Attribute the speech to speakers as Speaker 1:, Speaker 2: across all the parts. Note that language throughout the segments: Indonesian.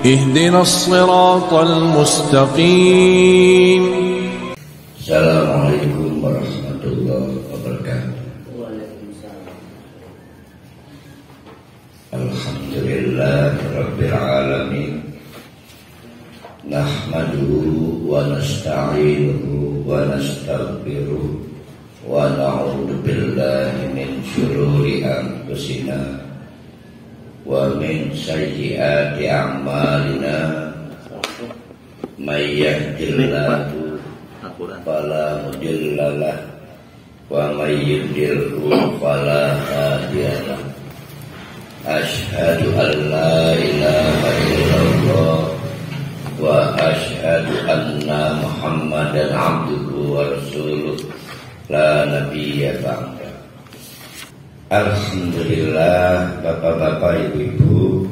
Speaker 1: اهدنا الصراط المستقيم.
Speaker 2: Assalamualaikum warahmatullahi wabarakatuh. Alhamdulillahirabbil alamin. Nahmaduhu wa nasta'inuhu wa nastaghfiruh wa na'udzu billahi min syururi anfusina wa min sayyiati a'malina. May yahdihillahu fala mudilla lahu wa may yudlilhu fala hadiya lahu. Asyhadu an la ilaha illallah wa asyhadu anna Muhammadan abduhu wa rasuluh la nabiyya ba'da. Alhamdulillah, bapak-bapak, ibu-ibu,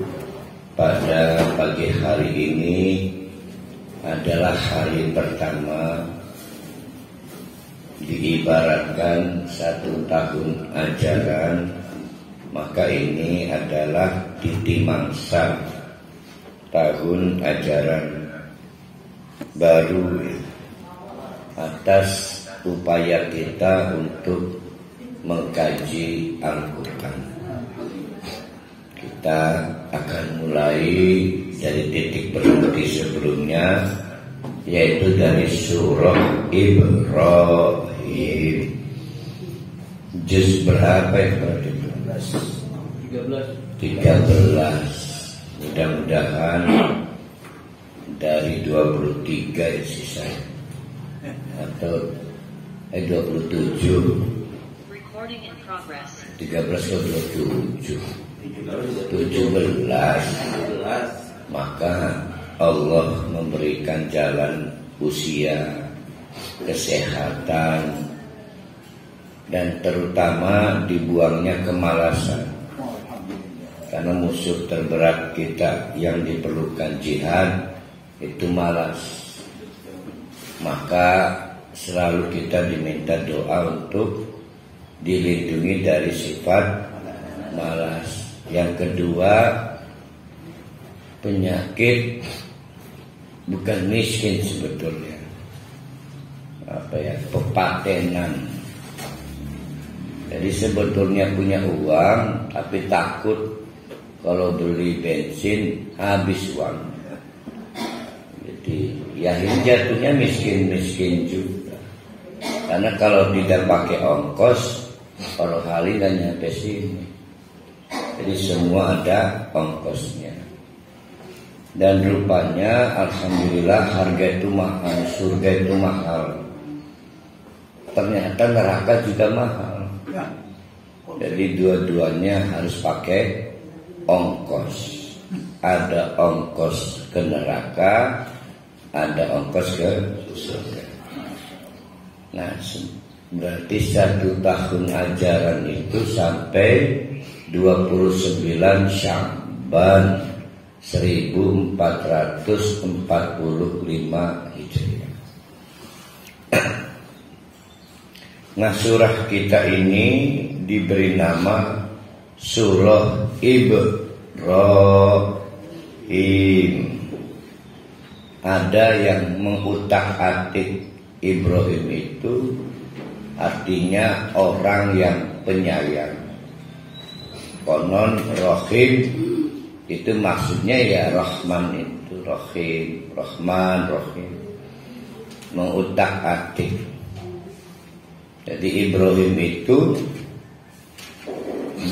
Speaker 2: pada pagi hari ini adalah hari pertama diibaratkan 1 tahun ajaran. Maka ini adalah titik mangsa tahun ajaran baru atas upaya kita untuk mengkaji Al-Quran. Kita akan mulai dari titik berhenti sebelumnya, yaitu dari surah Ibrahim. Juz berapa ya? 13. Mudah-mudahan dari 23 sisanya atau 27. 13 ke 27 17. Maka Allah memberikan jalan usia, kesehatan, dan terutama dibuangnya kemalasan. Karena musuh terberat kita yang diperlukan jihad itu malas. Maka selalu kita diminta doa untuk dilindungi dari sifat malas. Yang kedua, penyakit bukan miskin sebetulnya, pepatenan. Jadi sebetulnya punya uang tapi takut kalau beli bensin habis uang. Jadi ya ini jatuhnya miskin-miskin juga. Karena kalau tidak pakai ongkos, kalau hari nggak nyampe sini. Jadi semua ada ongkosnya. Dan rupanya alhamdulillah harga itu mahal, surga itu mahal. Ternyata neraka juga mahal. Jadi dua-duanya harus pakai ongkos. Ada ongkos ke neraka, ada ongkos ke surga. Nah, berarti 1 tahun ajaran itu sampai 29 Sya'ban 1445 Hijriah. Nah, surah kita ini diberi nama Surah Ibrahim. Ada yang mengutak-atik Ibrahim itu artinya orang yang penyayang. Konon Rahim itu maksudnya ya Rahman itu Rahim, Rahman, Rahim. Mengutak-atik. Jadi Ibrahim itu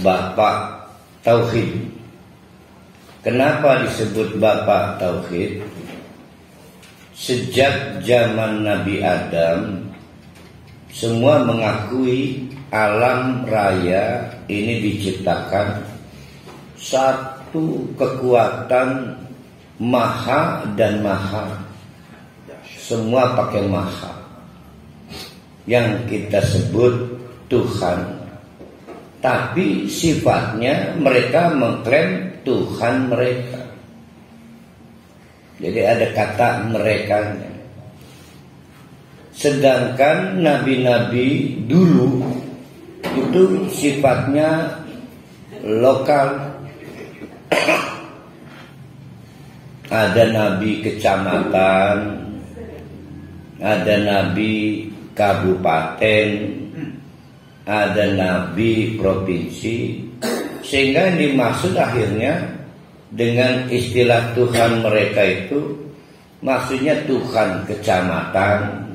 Speaker 2: bapak tauhid. Kenapa disebut bapak tauhid? Sejak zaman Nabi Adam, semua mengakui alam raya ini diciptakan satu kekuatan maha dan maha. Semua pakai maha. Yang kita sebut Tuhan. Tapi sifatnya mereka mengklaim Tuhan mereka. Jadi ada kata merekanya. Sedangkan nabi-nabi dulu itu sifatnya lokal. ada nabi kecamatan, ada nabi kabupaten, ada nabi provinsi, sehingga yang dimaksud akhirnya dengan istilah Tuhan mereka itu maksudnya Tuhan kecamatan,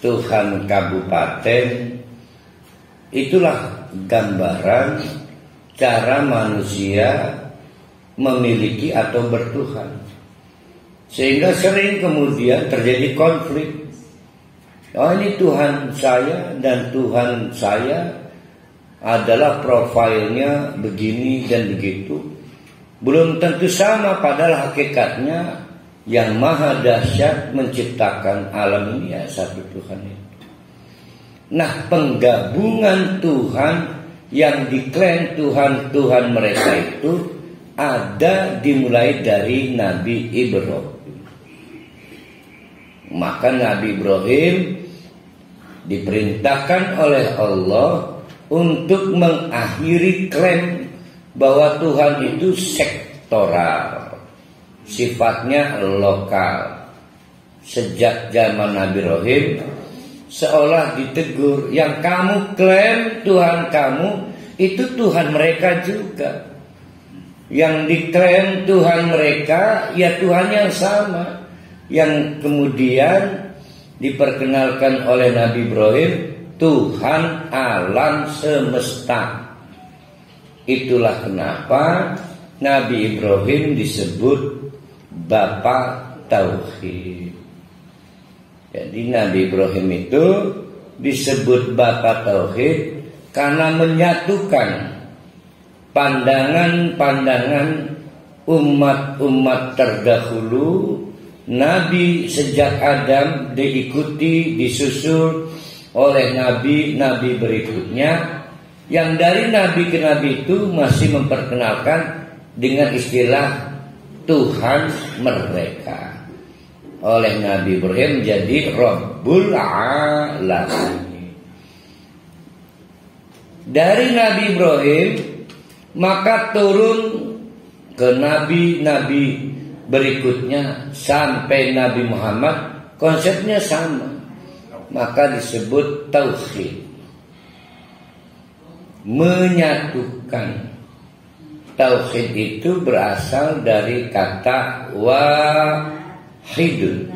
Speaker 2: Tuhan kabupaten. Itulah gambaran cara manusia memiliki atau bertuhan, sehingga sering kemudian terjadi konflik. Oh, ini Tuhan saya dan Tuhan saya adalah profilnya begini dan begitu. Belum tentu sama, padahal hakikatnya yang maha dahsyat menciptakan alam ini ya satu Tuhan itu. Nah, penggabungan Tuhan yang diklaim Tuhan mereka itu ada dimulai dari Nabi Ibrahim. Maka Nabi Ibrahim diperintahkan oleh Allah untuk mengakhiri klaim bahwa Tuhan itu sektoral, sifatnya lokal. Sejak zaman Nabi Ibrahim seolah ditegur, yang kamu klaim Tuhan kamu itu Tuhan mereka juga. Yang diklaim Tuhan mereka ya Tuhan yang sama, yang kemudian diperkenalkan oleh Nabi Ibrahim Tuhan alam semesta. Itulah kenapa Nabi Ibrahim disebut Bapak Tauhid. Jadi Nabi Ibrahim itu disebut Bapak Tauhid karena menyatukan pandangan-pandangan umat-umat terdahulu. Nabi sejak Adam diikuti, disusul oleh nabi-nabi berikutnya, yang dari nabi ke nabi itu masih memperkenalkan dengan istilah Tuhan mereka. Oleh Nabi Ibrahim jadi Rabbul Alamin. Dari Nabi Ibrahim maka turun ke nabi-nabi berikutnya sampai Nabi Muhammad, konsepnya sama, maka disebut tauhid, menyatukan. Tauhid itu berasal dari kata wahidun.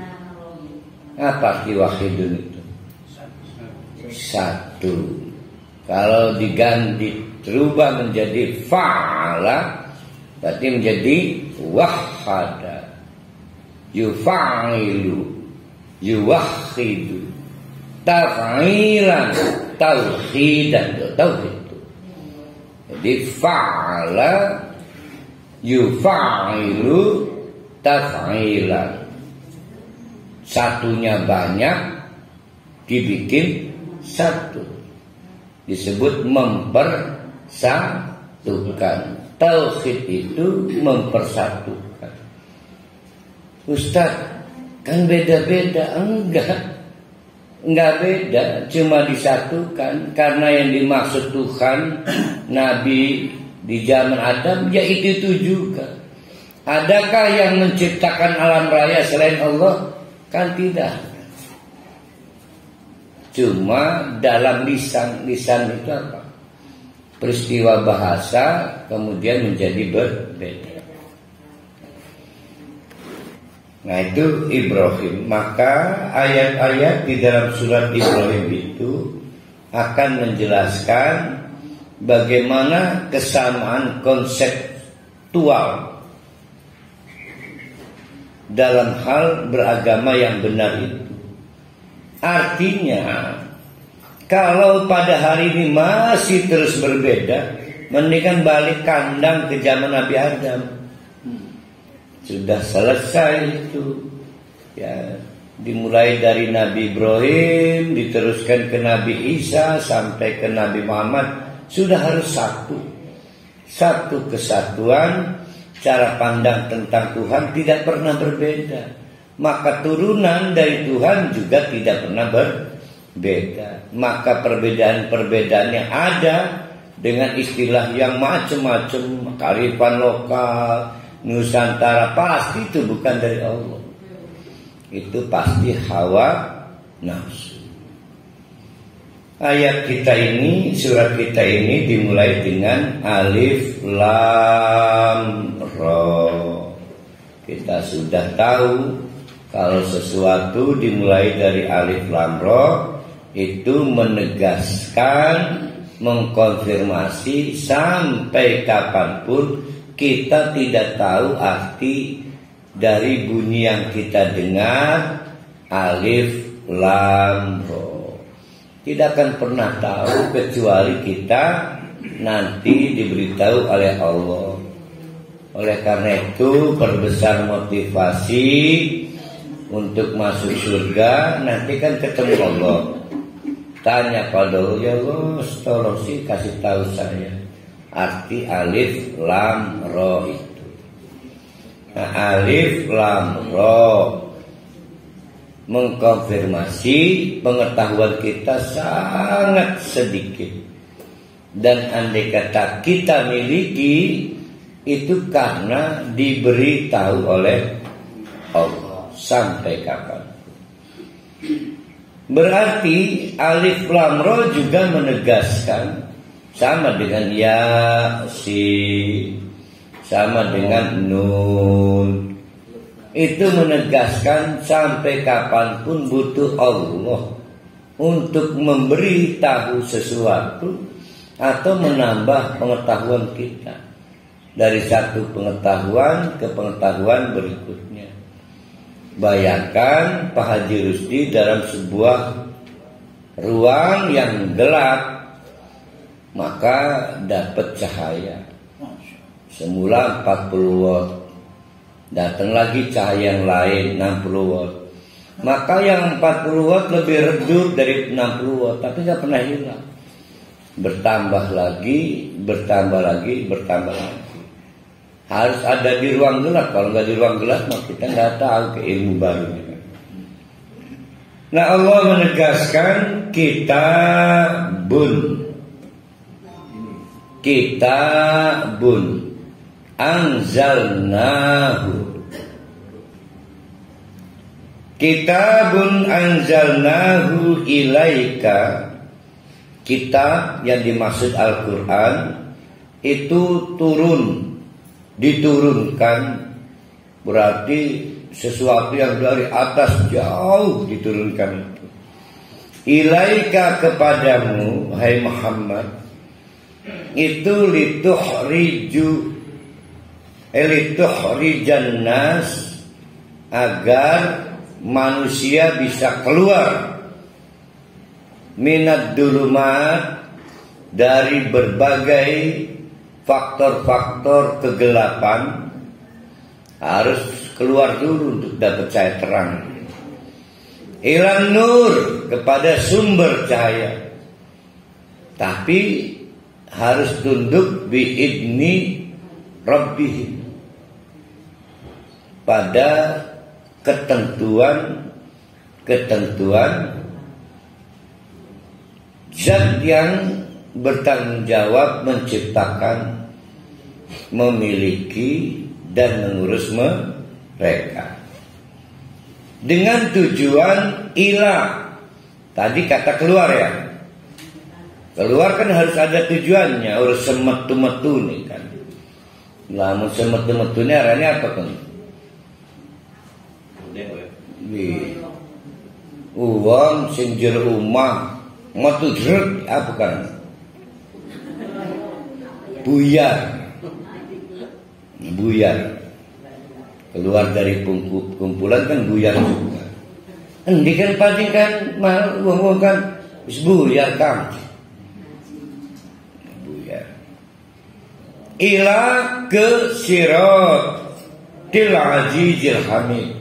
Speaker 2: Apa arti wahidun itu? Satu. Kalau diganti terubah menjadi fa'ala, berarti menjadi wahada, yufa'ilu, yuwahidu, taf'ilan, tauhidan, tauhid. Jadi fa'ala, yufa'ilu, taf'ilan. Satunya banyak dibikin satu, disebut mempersatukan. Tauhid itu mempersatukan. Ustaz, kan beda-beda. Enggak beda, cuma disatukan. Karena yang dimaksud Tuhan Nabi di zaman Adam, ya itu juga. Adakah yang menciptakan alam raya selain Allah? Kan tidak. Cuma dalam lisan itu apa? Peristiwa bahasa kemudian menjadi berbeda. Nah, itu Ibrahim. Maka ayat-ayat di dalam surat Ibrahim itu akan menjelaskan bagaimana kesamaan konseptual dalam hal beragama yang benar itu. Artinya, kalau pada hari ini masih terus berbeda, mendingan balik kandang ke zaman Nabi Adam. Sudah selesai itu. Ya, dimulai dari Nabi Ibrahim, diteruskan ke Nabi Isa sampai ke Nabi Muhammad, sudah harus satu. Satu kesatuan, cara pandang tentang Tuhan tidak pernah berbeda. Maka turunan dari Tuhan juga tidak pernah berbeda. Maka perbedaan-perbedaan yang ada dengan istilah yang macam-macam, kearifan lokal, Nusantara, pasti itu bukan dari Allah. Itu pasti hawa nafsu. Ayat kita ini, surat kita ini dimulai dengan alif lam ra. Kita sudah tahu kalau sesuatu dimulai dari alif lam ra itu menegaskan, mengkonfirmasi sampai kapanpun kita tidak tahu arti dari bunyi yang kita dengar alif lam ra. Tidak akan pernah tahu kecuali kita nanti diberitahu oleh Allah. Oleh karena itu perbesar motivasi untuk masuk surga. Nanti kan ketemu Allah, tanya pada Allah, ya Allah tolong sih kasih tahu saya arti alif lam ra itu. Nah, alif lam ra mengkonfirmasi pengetahuan kita sangat sedikit, dan andai kata kita miliki itu karena diberitahu oleh Allah. Sampai kapan? Berarti alif lam ra juga menegaskan, sama dengan Yasin, sama dengan Nun, itu menegaskan sampai kapanpun butuh Allah untuk memberitahu sesuatu atau menambah pengetahuan kita dari satu pengetahuan ke pengetahuan berikutnya. Bayangkan Pak Haji Rusdi dalam sebuah ruang yang gelap, maka dapat cahaya. Semula 40 watt, datang lagi cahaya yang lain 60 watt. Maka yang 40 watt lebih redup dari 60 watt, tapi nggak pernah hilang. Bertambah lagi, bertambah lagi, bertambah lagi. Harus ada di ruang gelap. Kalau nggak di ruang gelap, maka kita nggak tahu ke ilmu baru. Nah, Allah menegaskan kitabun anzalnahu. Kitabun anzalnahu ilaika. Kitab yang dimaksud Al-Quran itu diturunkan, berarti sesuatu yang dari atas jauh diturunkan. Ilaika kepadamu, hai Muhammad, itu litukhrijan nas, agar manusia bisa keluar minad dulumat, dari berbagai faktor-faktor kegelapan. Harus keluar dulu untuk dapat cahaya terang. Ilan nur, kepada sumber cahaya. Tapi harus tunduk biidni rabbihim, pada ketentuan zat yang bertanggung jawab menciptakan, memiliki dan mengurus mereka, dengan tujuan ilah. Tadi kata keluar ya, keluar kan harus ada tujuannya. Urus semetu-metu nih kan, lamun semetu-metu ini arahnya apa kan? Uang sing jero omah metu jret apa kan? Buyar. Keluar dari kumpulan kan buyar juga. Endi kan paling kan mal wong kan wis buyar kan. Buyar. Ila ke siratil azizil hamid,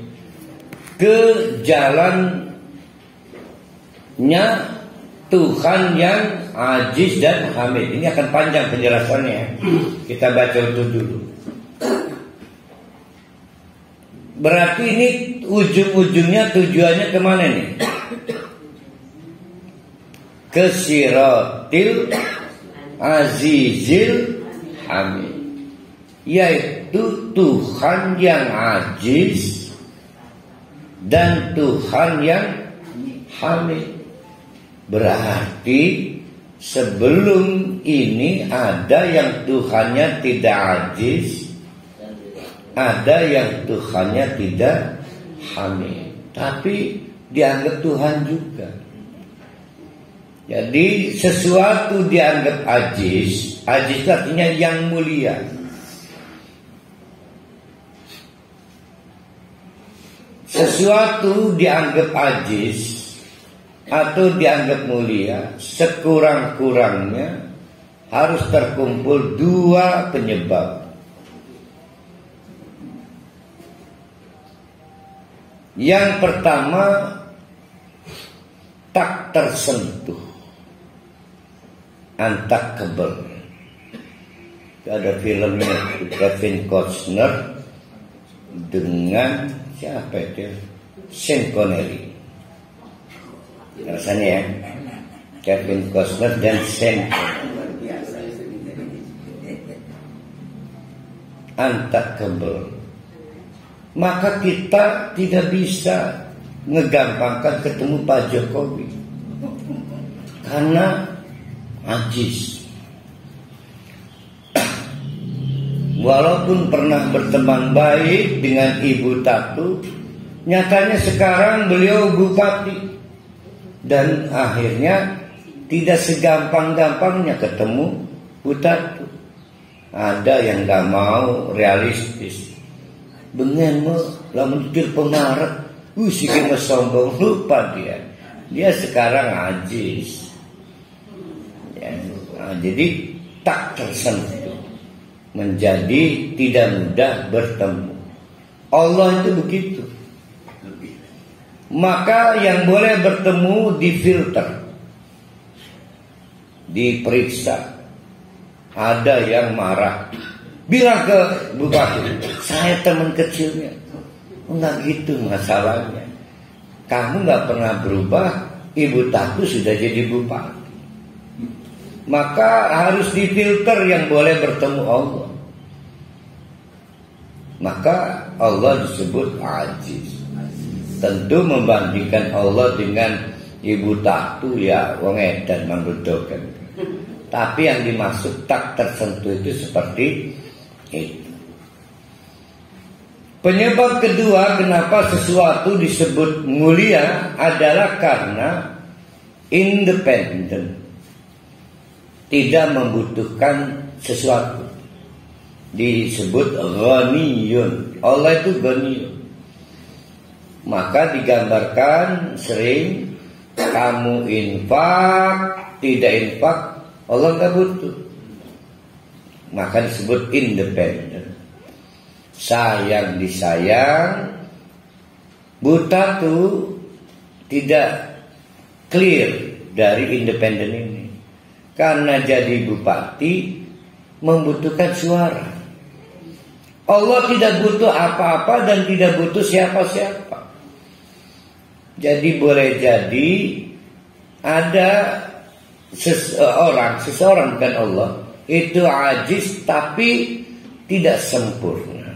Speaker 2: ke jalannya Tuhan yang aziz dan hamid. Ini akan panjang penjelasannya. Kita baca itu dulu. Berarti ini ujung-ujungnya tujuannya kemana nih? Ke siratil azizil hamid, yaitu itu Tuhan yang ajiz dan Tuhan yang hamid. Berarti sebelum ini ada yang Tuhannya tidak ajiz, ada yang Tuhannya tidak hamid, tapi dianggap Tuhan juga. Jadi sesuatu dianggap ajiz, ajiz artinya yang mulia. Sesuatu dianggap ajiz atau dianggap mulia, sekurang-kurangnya harus terkumpul dua penyebab. Yang pertama, tak tersentuh, untouchable. Ada filmnya Kevin Costner dengan siapa itu? Sean Connery. Rasanya ya, Kevin Costner dan Sean Connery. Untouchable. Maka kita tidak bisa ngegampangkan ketemu Pak Jokowi karena ajiz. Walaupun pernah berteman baik dengan Ibu Tatu, nyatanya sekarang beliau bupati dan akhirnya tidak segampang-gampangnya ketemu Bu Tatu. Ada yang gak mau realistis. Bengen mah lamun pikir pemarek, sikit sombong, lupa dia. Dia sekarang ajiz. Ya, jadi tak tersentuh, menjadi tidak mudah bertemu. Allah itu begitu. Maka yang boleh bertemu difilter, diperiksa. Ada yang marah, bilang ke bupati, saya teman kecilnya. Enggak gitu masalahnya. Kamu gak pernah berubah, Ibu Tatu sudah jadi bupati. Maka harus difilter yang boleh bertemu Allah. Maka Allah disebut ajiz. Tentu membandingkan Allah dengan Ibu Tatu ya wong edan manggudoken. Tapi yang dimaksud tak tersentuh itu seperti itu. Penyebab kedua kenapa sesuatu disebut mulia adalah karena independen, tidak membutuhkan sesuatu. Disebut ghaniyun. Allah itu ghaniyun. Maka digambarkan sering kamu infak, tidak infak, Allah nggak butuh. Maka disebut independen. Sayang disayang. Bu Tatu tidak clear dari independen ini. Karena jadi bupati membutuhkan suara. Allah tidak butuh apa-apa dan tidak butuh siapa-siapa. Jadi boleh jadi ada seseorang bukan Allah itu ajiz tapi tidak sempurna.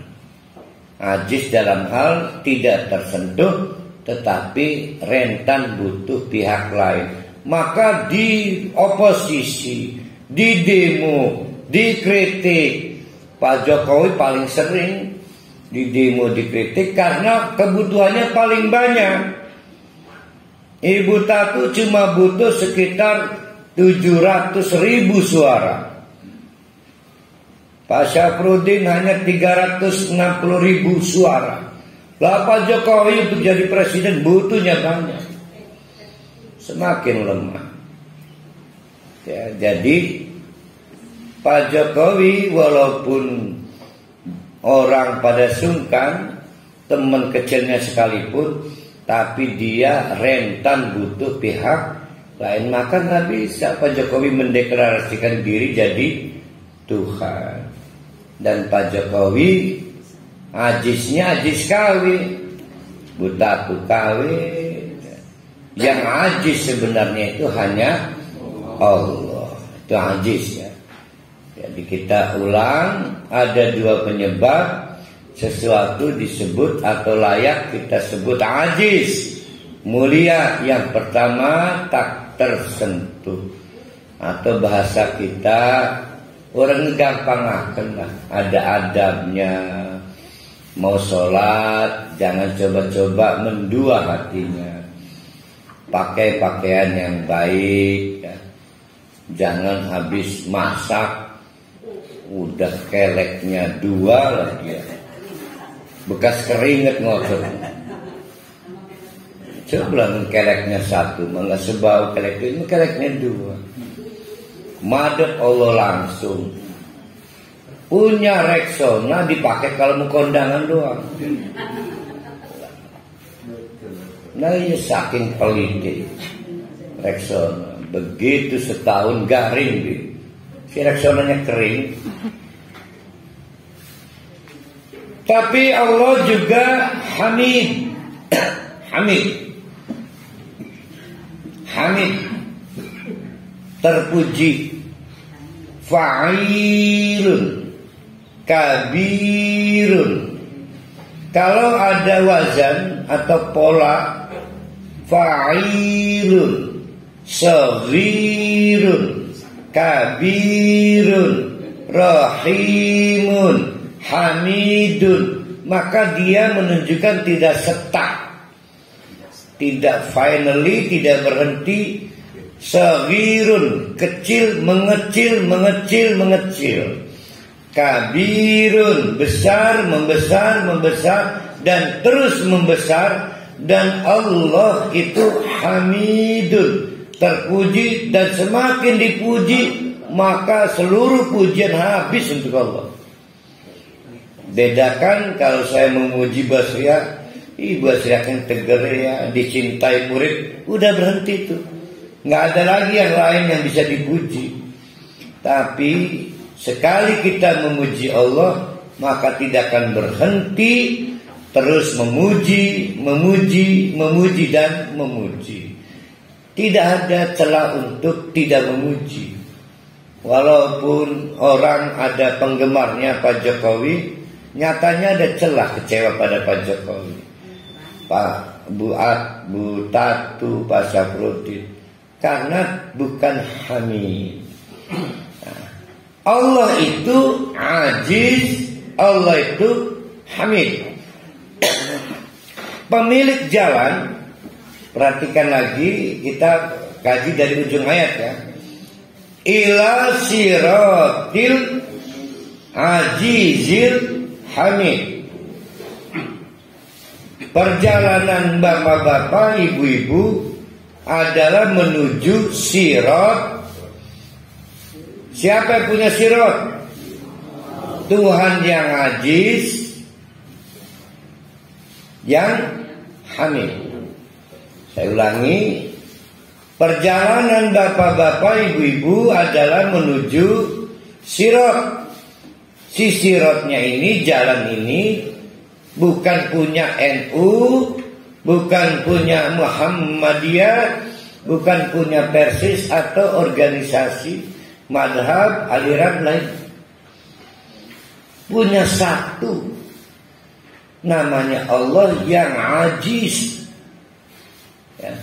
Speaker 2: Ajiz dalam hal tidak tersentuh tetapi rentan butuh pihak lain. Maka di oposisi, di demo, dikritik. Pak Jokowi paling sering di demo dikritik karena kebutuhannya paling banyak. Ibu Tatu cuma butuh sekitar 700.000 suara. Pak Syafruddin hanya 360.000 suara. Lah Pak Jokowi untuk jadi presiden butuhnya banyak. Semakin lemah. Ya, jadi Pak Jokowi walaupun orang pada sungkan, teman kecilnya sekalipun, tapi dia rentan butuh pihak lain. Maka nggak bisa Pak Jokowi mendeklarasikan diri jadi Tuhan. Dan Pak Jokowi ajiznya ajiz kawin, Bu Tatu kawin. Yang ajiz sebenarnya itu hanya Allah. Itu ajiz ya. Jadi kita ulang, ada dua penyebab sesuatu disebut atau layak kita sebut ajiz, mulia. Yang pertama tak tersentuh, atau bahasa kita orang gampang lah, ada adabnya. Mau sholat jangan coba-coba mendua hatinya, pakai pakaian yang baik ya. Jangan habis masak udah keleknya dua lagi ya, bekas keringet ngotot. Coba keleknya satu malah sebau kelek ini, keleknya dua. Madep Allah langsung. Punya Rexona dipakai kalau mau kondangan doang. Nah ini saking peliti Rexona, begitu setahun garing gitu. Si Rexonanya kering. Tapi Allah juga Hamid. Hamid. Hamid, terpuji. Fa'ilun, kabirun. Kalau ada wazan atau pola fa'ilun, saghirun, kabirun, rahimun, hamidun, maka dia menunjukkan tidak setak, tidak finally, tidak berhenti. Saghirun, kecil, mengecil, mengecil, mengecil. Kabirun, besar, membesar, membesar, dan terus membesar. Dan Allah itu hamidun, terpuji, dan semakin dipuji maka seluruh pujian habis untuk Allah. Bedakan kalau saya memuji Basriah, Basriah kan teger ya, dicintai murid, udah berhenti itu. Nggak ada lagi yang lain yang bisa dipuji. Tapi sekali kita memuji Allah, maka tidak akan berhenti, terus memuji, memuji, memuji, dan memuji. Tidak ada celah untuk tidak memuji. Walaupun orang ada penggemarnya Pak Jokowi, nyatanya ada celah kecewa pada Pak Jokowi. Pak Buat, Bu Tatu, Pak Syafruddin. Karena bukan hamid. Allah itu ajiz, Allah itu hamid. Pemilik jalan, perhatikan lagi, kita kaji dari ujung ayat ya. Ila siratil ajizil hamid. Perjalanan bapak-bapak, ibu-ibu adalah menuju sirat. Siapa yang punya sirat? Tuhan yang ajiz, yang hamid. Saya ulangi, perjalanan bapak-bapak, ibu-ibu adalah menuju sirat. Si siratnya ini, jalan ini bukan punya NU, bukan punya Muhammadiyah, bukan punya Persis atau organisasi madhab aliran lain. Punya satu, namanya Allah yang ajiz ya.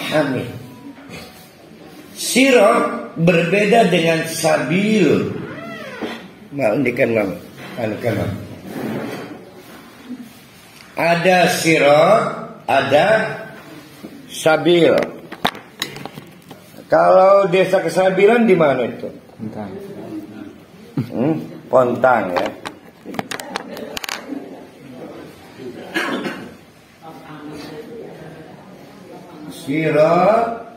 Speaker 2: Hamid. Sirat berbeda dengan sabil. Ada sirat, ada sabil. Kalau desa kesabilan di mana itu? Pontang. Pontang ya. Sirat,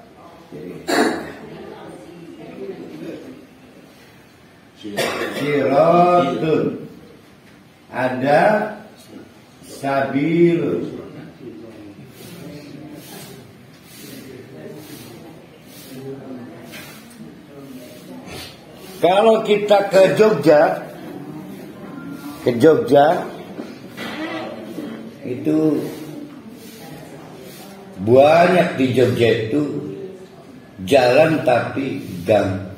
Speaker 2: siratun, ada sabilun. Kalau kita ke Jogja itu banyak di Jogja itu jalan tapi gang.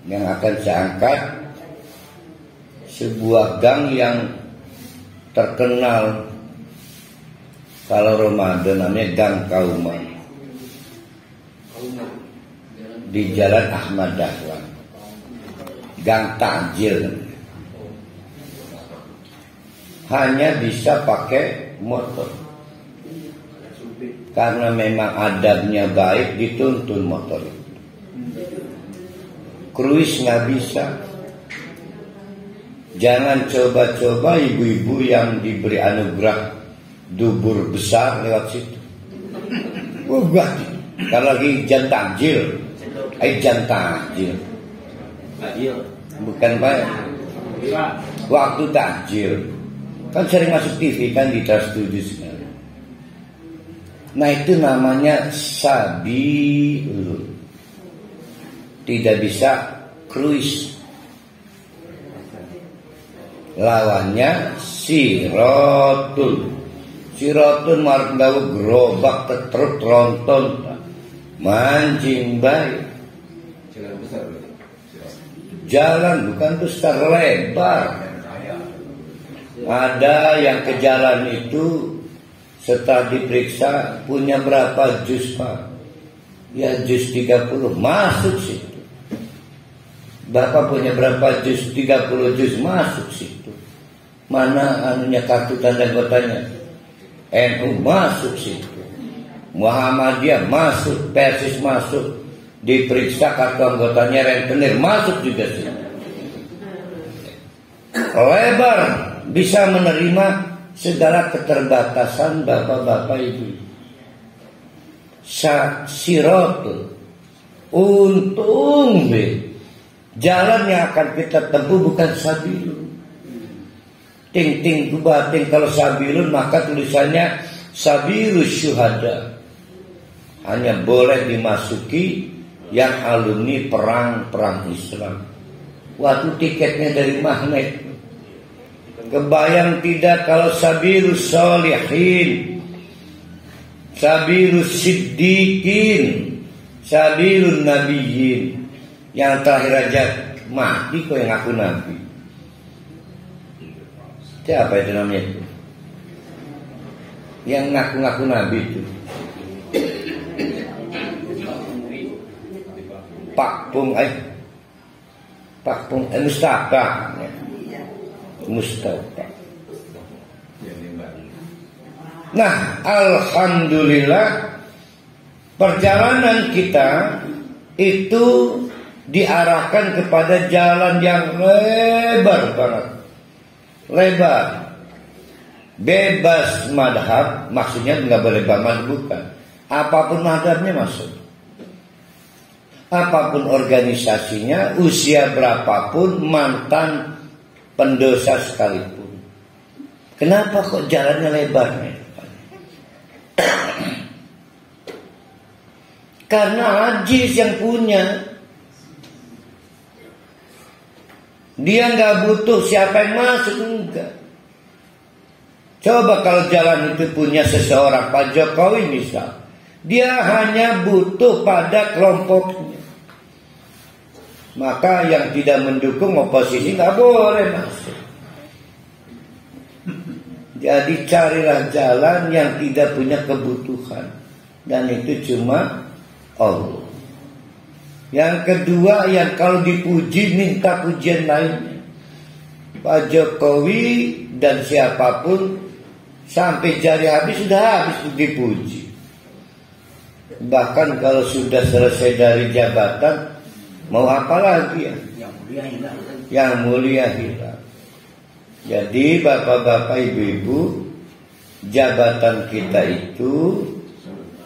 Speaker 2: yang akan saya angkat sebuah gang yang terkenal kalau Ramadan, namanya Gang Kauman di Jalan Ahmad Dahlan, Gang Takjil. Hanya bisa pakai motor karena memang adabnya baik, dituntun motor itu. Kruis nggak bisa. Jangan coba-coba ibu-ibu yang diberi anugerah dubur besar lewat situ. Enggak. Kalau lagi jam takjil, jam takjil. Bukan Pak. Waktu takjil. Kan sering masuk TV kan di Trans 7 sekarang. Nah itu namanya sabilun. Tidak bisa kruis. Lawannya sirotun. Sirotun marang dawa gerobak tetrut tronton. Mancing baik.
Speaker 3: Jalan besar.
Speaker 2: Jalan bukan besar, lebar. Ada yang ke jalan itu setelah diperiksa punya berapa juz Pak? Ya juz 30 masuk situ. Bapak punya berapa juz? 30 juz masuk situ. Mana anunya kartu tanda anggotanya? NU masuk situ. Muhammadiyah masuk, Persis masuk. Diperiksa kartu anggotanya rentenir masuk juga situ. Lebar, bisa menerima segala keterbatasan bapak-bapak ibu. Sirotun. Untung jalan yang akan kita tempuh bukan sabilun. Ting bating. Kalau sabilun maka tulisannya sabilus syuhada. Hanya boleh dimasuki yang alumni perang Islam. Waktu tiketnya dari magnet. Kebayang tidak kalau sabilus solihin, sabilus siddiqin, sabilun nabiyyin. Yang terakhir aja mati kok yang ngaku nabi. Siapa itu namanya itu? Yang ngaku-ngaku nabi itu. Pak Pung Mustafa. Mustafa. Nah, alhamdulillah perjalanan kita itu diarahkan kepada jalan yang lebar banget. Lebar. Bebas madhab, maksudnya nggak boleh banget bukan. Apapun madhabnya masuk. Apapun organisasinya, usia berapapun, mantan pendosa sekalipun. Kenapa kok jalannya lebar? Karena Aziz yang punya. Dia nggak butuh siapa yang masuk, enggak. Coba kalau jalan itu punya seseorang, Pak Jokowi misal, dia hanya butuh pada kelompoknya. Maka yang tidak mendukung oposisi nggak boleh masuk. Jadi carilah jalan yang tidak punya kebutuhan, dan itu cuma Allah. Yang kedua, yang kalau dipuji minta pujian lainnya. Pak Jokowi dan siapapun sampai jari habis sudah habis dipuji. Bahkan kalau sudah selesai dari jabatan, mau apa lagi ya? Yang mulia hilang. Jadi bapak-bapak ibu-ibu, jabatan kita itu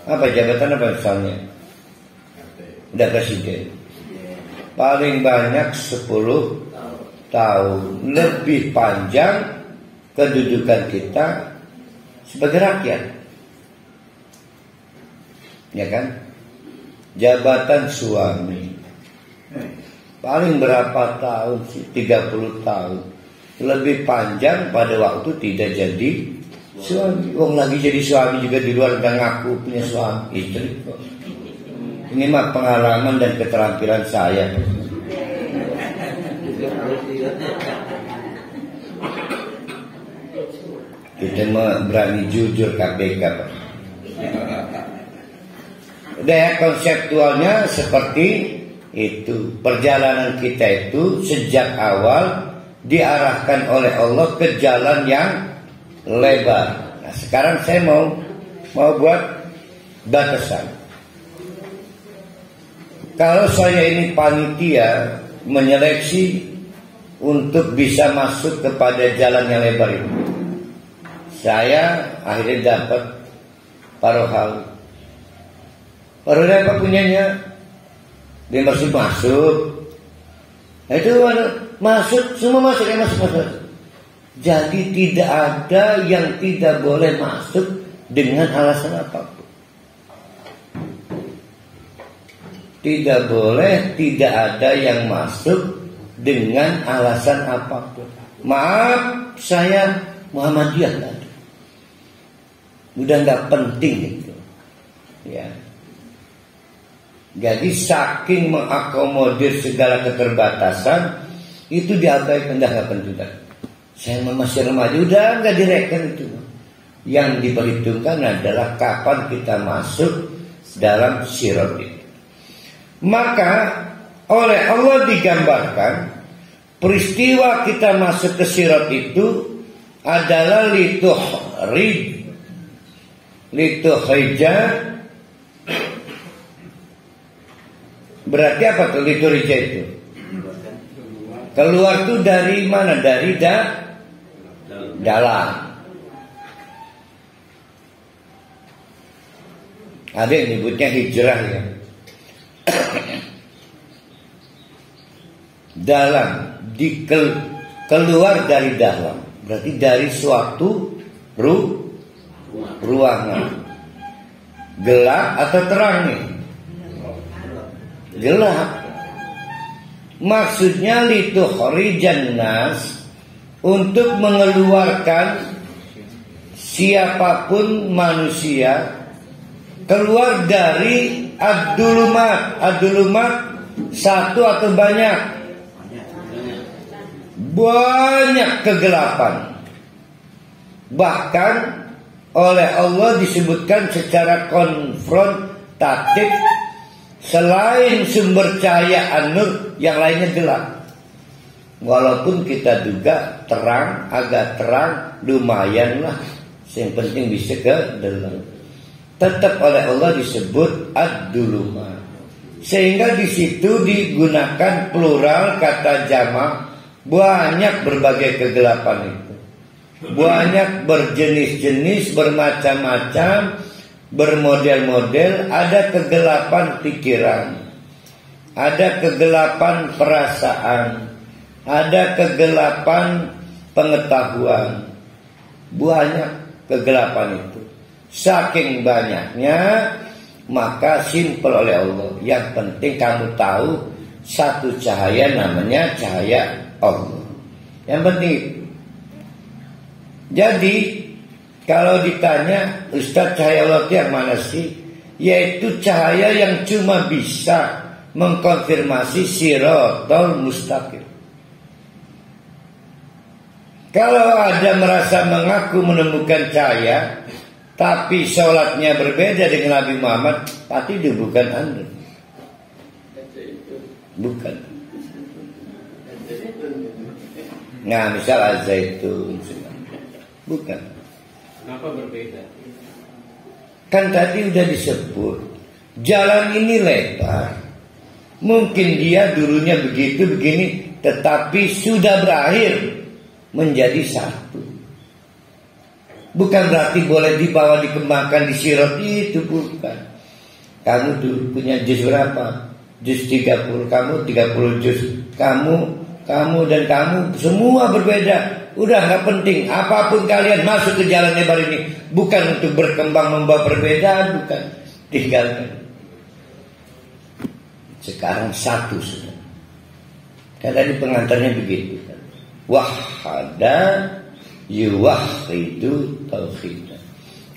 Speaker 2: apa, jabatan apa misalnya? Udah presiden. Paling banyak 10 tahun. Lebih panjang kedudukan kita sebagai rakyat. Ya kan? Jabatan suami paling berapa tahun sih? 30 tahun. Lebih panjang pada waktu tidak jadi suami. Lagi jadi suami juga di luar dan ngaku punya suami istri kok. Ini mah pengalaman dan keterampilan saya. Kita berani jujur KPK. Udah konseptualnya seperti itu. Perjalanan kita itu sejak awal diarahkan oleh Allah ke jalan yang lebar. Nah, sekarang saya mau buat batasan. Kalau saya ini panitia menyeleksi untuk bisa masuk kepada jalan yang lebar ini, saya akhirnya dapat parohal. Parohal apa punyanya? Dia masih masuk. Nah, itu masuk, semua masuk, masuk. Jadi tidak ada yang tidak boleh masuk dengan alasan apapun. Tidak boleh, tidak ada yang masuk dengan alasan apapun. Maaf, saya Muhammadiyah tadi. Udah nggak penting itu, ya. Jadi saking mengakomodir segala keterbatasan itu diabaikan, nggak penting. Saya masih remaja, udah nggak direken itu. Yang diperhitungkan adalah kapan kita masuk dalam sirat itu. Maka oleh Allah digambarkan peristiwa kita masuk ke sirat itu adalah lituhrija. Berarti apa tuh lituhrija itu? Keluar tuh dari mana? Dari dalam. Ada yang nyebutnya hijrah ya. Dalam, keluar dari dalam. Berarti dari suatu ruangan. Gelap atau terang nih? Gelap. Maksudnya litukhrijan nas, untuk mengeluarkan siapapun manusia keluar dari ad-dulumat. Ad-dulumat satu atau banyak? Banyak kegelapan. Bahkan oleh Allah disebutkan secara konfrontatif, selain sumber cahaya an-nur, yang lainnya gelap. Walaupun kita juga terang, agak terang, lumayan lah. Yang penting bisa ke dalam. Tetap oleh Allah disebut ad-dulumat. Sehingga di situ digunakan plural kata jamak. Banyak berbagai kegelapan itu. Banyak berjenis-jenis, bermacam-macam, bermodel-model. Ada kegelapan pikiran, ada kegelapan perasaan, ada kegelapan pengetahuan. Banyak kegelapan itu. Saking banyaknya, maka simpel oleh Allah. Yang penting kamu tahu satu cahaya namanya cahaya Allah. Yang penting. Jadi kalau ditanya, Ustaz, cahaya Allah itu yang mana sih? Yaitu cahaya yang cuma bisa mengkonfirmasi siratal mustaqim. Kalau ada merasa mengaku menemukan cahaya, tapi sholatnya berbeda dengan Nabi Muhammad, pasti itu bukan Anda. Bukan. Nah, misal Az-Zaitun, bukan.
Speaker 3: Kenapa berbeda?
Speaker 2: Kan tadi udah disebut, jalan ini lebar. Mungkin dia dulunya begitu begini, tetapi sudah berakhir menjadi satu. Bukan berarti boleh dibawa dikembangkan di sirat itu, bukan. Kamu dulu punya juz berapa? Juz 30, kamu 30 juz. Kamu dan kamu semua berbeda. Udah gak penting. Apapun kalian masuk ke jalan lebar ini, bukan untuk berkembang membawa perbedaan, bukan. Tinggalkan. Sekarang satu sudah. Kan tadi pengantarnya begitu. Wahada yuwahidu tauhidah.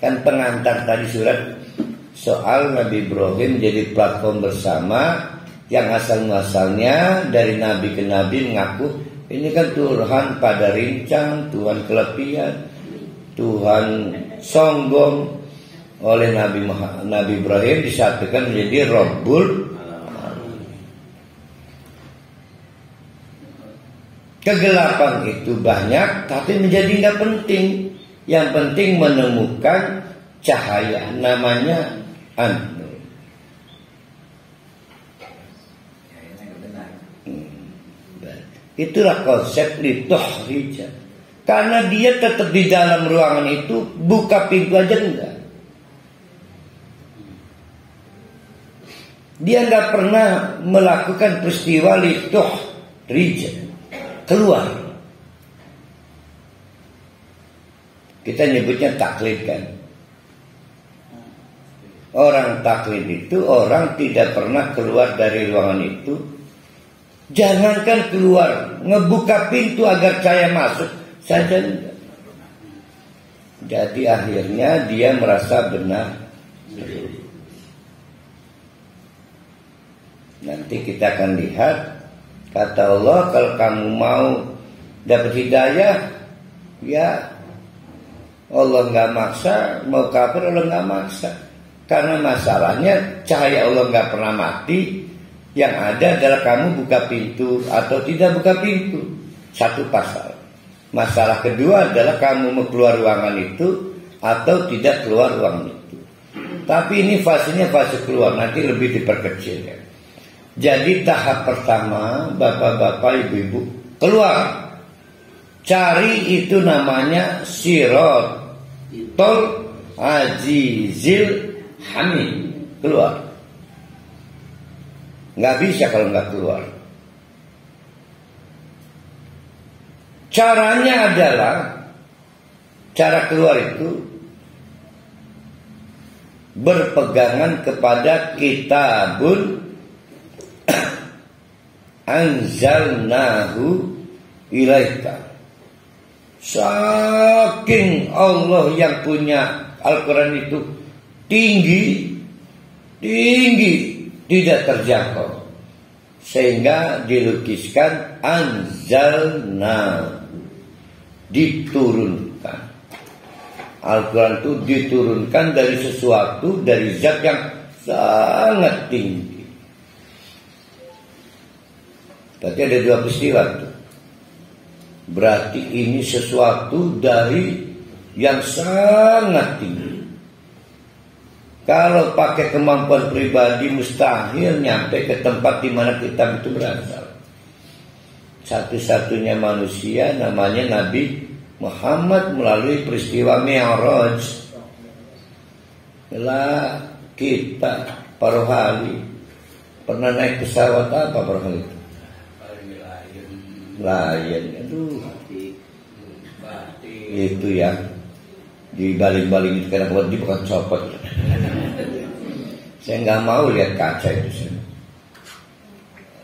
Speaker 2: Kan pengantar tadi surat soal Nabi Ibrahim jadi platform bersama, yang asal-muasalnya dari nabi ke nabi mengaku Ini kan Tuhan pada rincang, Tuhan kelepian, Tuhan sombong. Oleh Nabi Ibrahim disatukan menjadi Rabbul Alamin. Kegelapan itu banyak, tapi menjadi nggak penting. Yang penting menemukan cahaya, namanya an-nur. Itulah konsep lituhrija. Karena dia tetap di dalam ruangan itu, buka pintu aja enggak. Dia nggak pernah melakukan peristiwa lituhrija, keluar. Kita nyebutnya taklid kan. Orang taklid itu orang tidak pernah keluar dari ruangan itu. Jangankan keluar, ngebuka pintu agar cahaya masuk saja enggak. Jadi akhirnya dia merasa benar. Nanti kita akan lihat, kata Allah, kalau kamu mau dapat hidayah, ya Allah nggak maksa. Mau kafir Allah nggak maksa. Karena masalahnya cahaya Allah nggak pernah mati. Yang ada adalah kamu buka pintu atau tidak buka pintu. Satu pasal. Masalah kedua adalah kamu mau keluar ruangan itu atau tidak keluar ruangan itu. Tapi ini fasenya fase keluar, nanti lebih diperkecil ya. Jadi tahap pertama, bapak-bapak, ibu-ibu, keluar. Cari itu namanya Siratal Azizil Hamid. Keluar. Nggak bisa kalau nggak keluar. Caranya adalah, cara keluar itu berpegangan kepada kitabun anzalnahu ilaika. Saking Allah yang punya Al-Quran itu tinggi, tidak terjangkau, sehingga dilukiskan anzalna, diturunkan. Al-Quran itu diturunkan dari sesuatu, dari zat yang sangat tinggi. Berarti ada dua peristiwa itu. Berarti ini sesuatu dari yang sangat tinggi. Kalau pakai kemampuan pribadi mustahil nyampe ke tempat di mana kitab itu berasal. Satu-satunya manusia namanya Nabi Muhammad melalui peristiwa Mi'raj. Lah kita para wali pernah naik pesawat apa para wali itu? Lion. Aduh. Itu ya. Dibaling-baling itu karena buat dia bukan copot. Saya nggak mau lihat kaca itu. Saya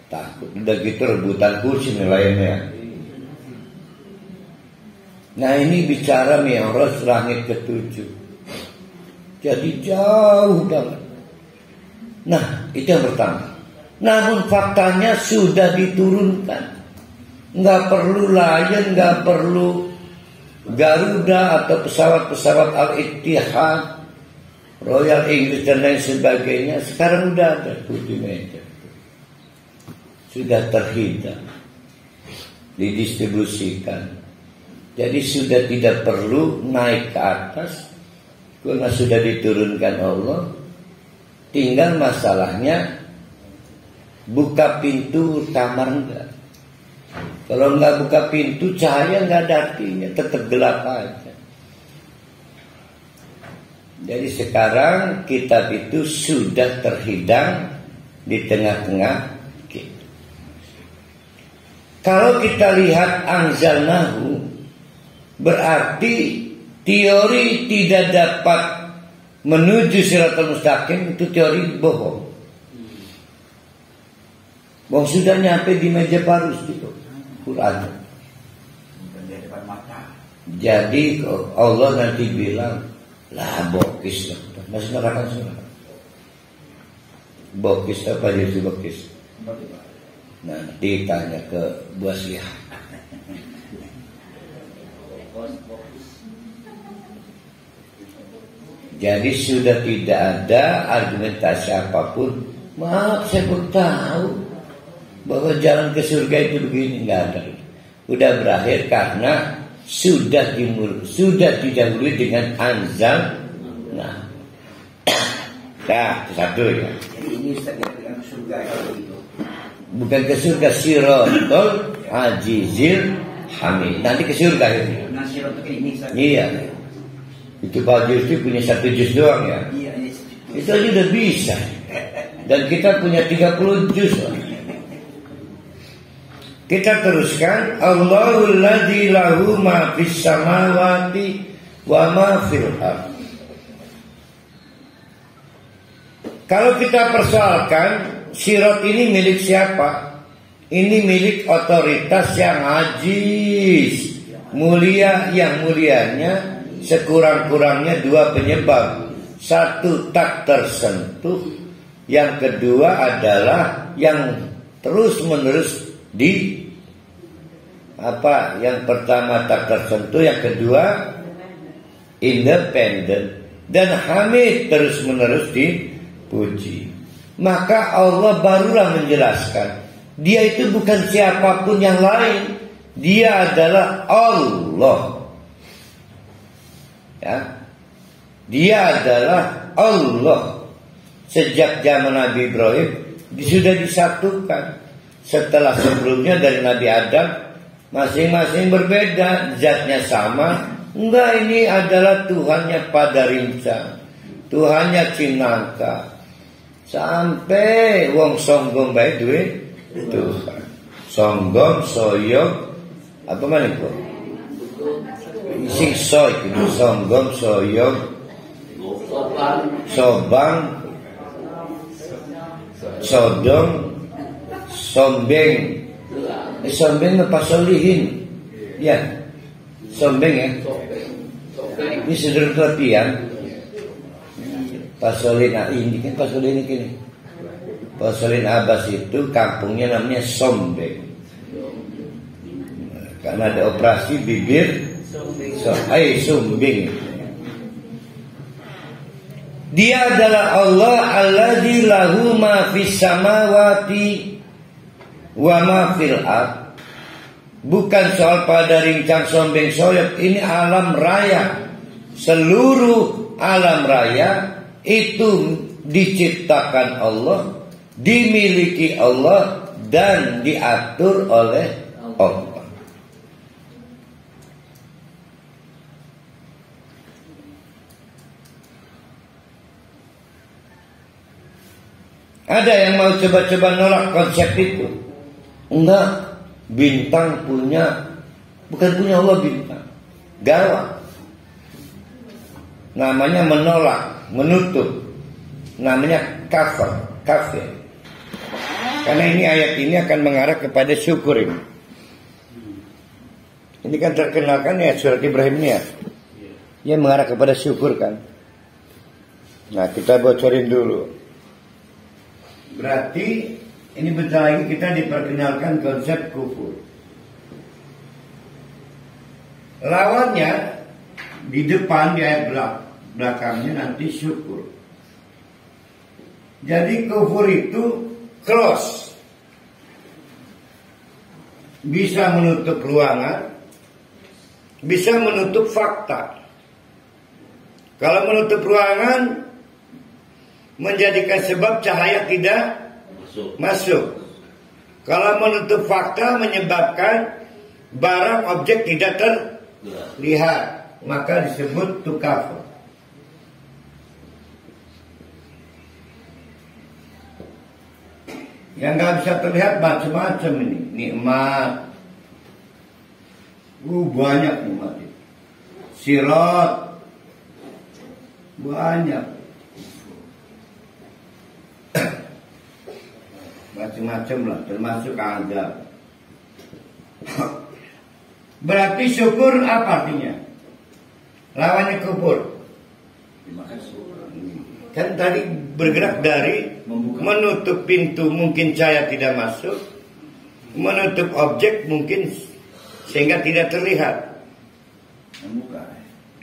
Speaker 2: takut. Udah gitu rebutan kursi nilainya. Nah ini bicara Mi'raj langit ke-7. Jadi jauh banget. Nah itu yang pertama. Namun faktanya sudah diturunkan. Nggak perlu Lion, nggak perlu Garuda atau pesawat-pesawat Al-Ittihad, Royal English dan lain sebagainya. Sekarang udah ada multimedia, sudah terhidang, didistribusikan. Jadi sudah tidak perlu naik ke atas, karena sudah diturunkan Allah. Tinggal masalahnya buka pintu kamar enggak. Kalau nggak buka pintu, cahaya nggak ada artinya, tetap gelap aja. Jadi sekarang kitab itu sudah terhidang di tengah-tengah kita. Kalau kita lihat anzalnahu, berarti teori tidak dapat menuju siratal mustaqim, itu teori bohong. Bohong sudah nyampe di meja parus gitu. Quran. Jadi Allah nanti bilang, lah bokis lah, masih neraka semua. Bokis apa dia itu bokis? Nanti tanya ke Bu Asliah. Jadi sudah tidak ada argumentasi apapun. Maaf, saya pun tahu bahwa jalan ke surga itu begini, nggak ada. Udah berakhir karena sudah didahului dengan anzal. Nah, satu ya.
Speaker 4: Ini yang surga itu.
Speaker 2: Bukan ke surga, Siratul Azizil Hamid. Nanti ke surga ini.
Speaker 4: Nah, Siratul ini.
Speaker 2: Iya. Itu Pak Jusri punya 1 juz doang ya.
Speaker 4: Iya,
Speaker 2: itu aja udah bisa. Dan kita punya 30 juz. Kita teruskan. Allahul ladzi lahu ma fis samawati wa ma fil ardh. Kalau kita persoalkan sirat ini milik siapa? Ini milik otoritas yang aziz, mulia, yang mulianya sekurang-kurangnya 2 penyebab. 1, tak tersentuh. Yang kedua adalah yang terus-menerus yang pertama tak tersentuh, yang kedua independen, dan hamid, terus-menerus dipuji. Maka Allah barulah menjelaskan dia itu bukan siapapun yang lain, dia adalah Allah. Ya, dia adalah Allah. Sejak zaman Nabi Ibrahim sudah disatukan. Setelah sebelumnya dari Nabi Adam masing-masing berbeda, zatnya sama. Enggak, ini adalah Tuhannya Padarinca, Tuhannya Cinangka. Sampai wong songgong bae duwe Tuhan. Songgong soyong apa mana itu? Sing soy itu songgong soyong sobang sodong sombeng. Sombeng apa solihin? Ya, sombeng ya. Ini saudara kelebihan. Pasolin ini kan Pasolin ini. Pasolin Abbas itu kampungnya namanya Sombeng. Karena ada operasi bibir Sombeng. Dia adalah Allah alladzi lahu ma fis samawati wa ma fil ardh. Bukan soal pada rincang sombeng soyok. Ini alam raya. Seluruh alam raya itu diciptakan Allah, dimiliki Allah, dan diatur oleh Allah. Ada yang mau coba-coba nolak konsep itu? Enggak, bintang bukan punya Allah bintang. Gawat. Namanya menolak, menutup. Namanya kafir. Karena ini ayat ini akan mengarah kepada syukur ini. Ini kan terkenal kan ya surat Ibrahim ini ya. Dia mengarah kepada syukur kan. Nah, kita bocorin dulu. Berarti ini bentar lagi kita diperkenalkan konsep kufur. Lawannya di depan di ayat belakangnya nanti syukur. Jadi kufur itu close, bisa menutup ruangan, bisa menutup fakta. Kalau menutup ruangan, menjadikan sebab cahaya tidak masuk. Kalau menutup fakta, menyebabkan barang objek tidak terlihat, maka disebut kafir. Yang nggak bisa terlihat macam-macam ini, nikmat, banyak nikmat itu. Sirat banyak, macam-macam lah, termasuk azab. Berarti syukur apa artinya? Lawannya kufur. Kan tadi bergerak dari menutup pintu, mungkin cahaya tidak masuk, menutup objek mungkin sehingga tidak terlihat.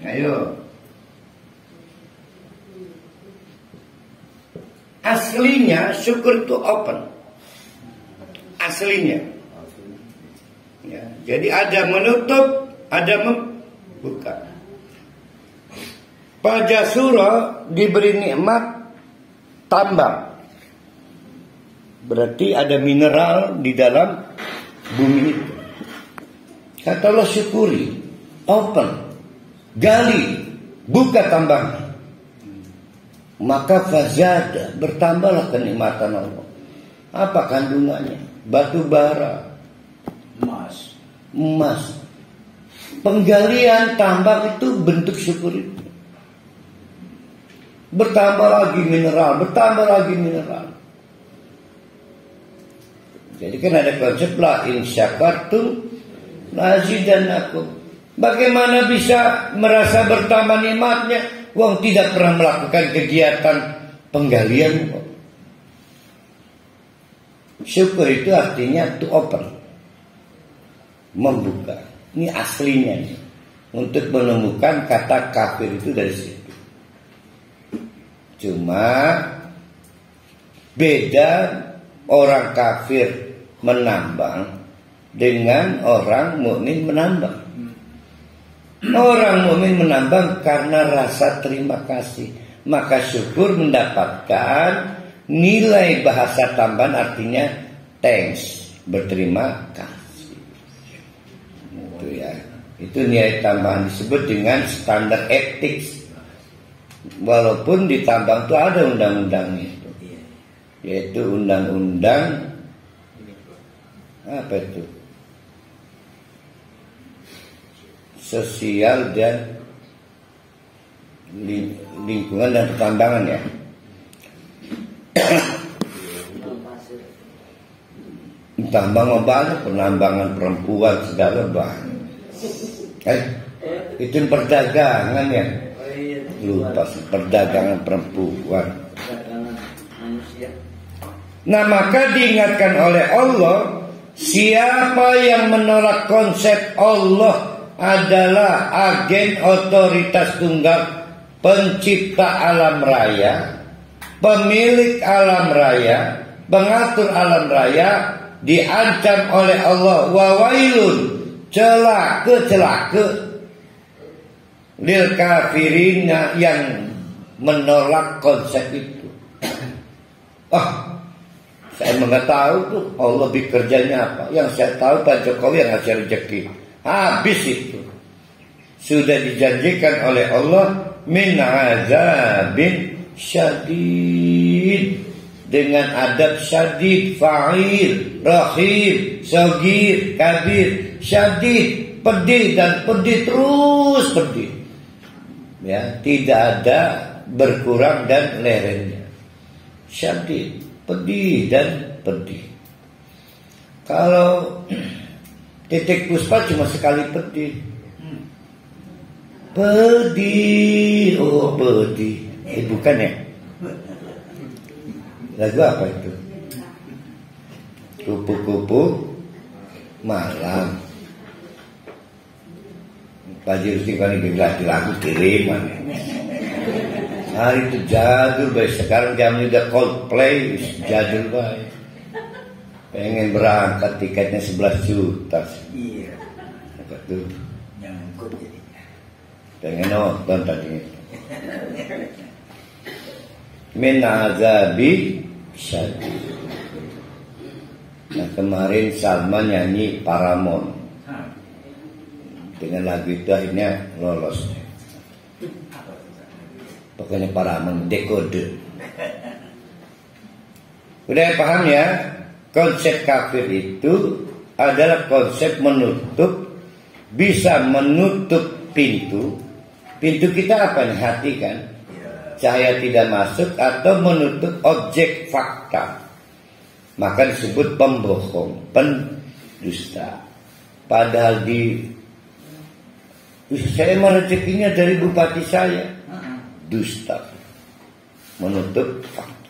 Speaker 2: Ayo. Aslinya syukur itu open. Aslinya. Ya, jadi ada menutup, ada membuka. Pada surah diberi nikmat tambang. Berarti ada mineral di dalam bumi itu. Kata Allah syukuri, open, gali, buka tambang. Maka fazada, bertambahlah kenikmatan Allah. Apa kandungannya? Batu bara, emas. Penggalian tambang itu bentuk syukur itu. Bertambah lagi mineral, bertambah lagi mineral. Jadi kan ada konsep la in syakartum lazidannakum. Bagaimana bisa merasa bertambah nikmatnya wong tidak pernah melakukan kegiatan penggalian? Syukur itu artinya to open, membuka. Ini aslinya nih. Untuk menemukan kata kafir itu dari situ. Cuma beda orang kafir menambang dengan orang mukmin menambang. Orang mukmin menambang karena rasa terima kasih, maka syukur mendapatkan nilai bahasa tambahan artinya thanks, berterima kasih. Itu ya. Itu nilai tambahan disebut dengan standar etik. Walaupun di tambang itu ada undang-undangnya itu, yaitu undang-undang apa itu? Sosial dan lingkungan dan pertambangan ya. Tambang banyak, penambangan perempuan segala banyak. Itu perdagangan ya. Lupa perdagangan perempuan. Nah maka diingatkan oleh Allah, siapa yang menolak konsep Allah adalah agen otoritas tunggal, pencipta alam raya, pemilik alam raya, pengatur alam raya, diancam oleh Allah wawailun, celaka lil kafirina yang menolak konsep itu. Saya nggak tahu tuh Allah bekerjanya apa. Yang saya tahu Pak Jokowi yang ngasih rezeki. Habis itu sudah dijanjikan oleh Allah min azabin syadid, dengan adab syadid, fa'il, rahim, sagir, kabir, syadid, pedih dan pedih terus pedih. Ya, tidak ada berkurang dan lerengnya. Syadid, pedih dan pedih. Kalau Titik Puspa cuma sekali pedih. Pedih, oh pedih. Bukan ya? Lagu apa itu? Kupu-kupu malam. Pak Jirsi kan dibilang lagu kiriman. Hari itu jadul baik. Sekarang jamnya udah Coldplay, jadul baik. Pengen berangkat tiketnya 11 juta.
Speaker 4: Iya.
Speaker 2: Apa tuh?
Speaker 4: Nyangkut jadi.
Speaker 2: Pengen nonton tadi. Min azabi syadid. Nah kemarin Salman nyanyi Paramount. Dengan lagu itu akhirnya lolos. Pokoknya Paramount dekode. Udah paham ya? Konsep kafir itu adalah konsep menutup, bisa menutup pintu. Pintu kita apa nih? Hati kan? Cahaya tidak masuk atau menutup objek fakta. Maka disebut pembohong, pendusta. Padahal saya mah rezekinya dari bupati saya. Dusta. Menutup fakta.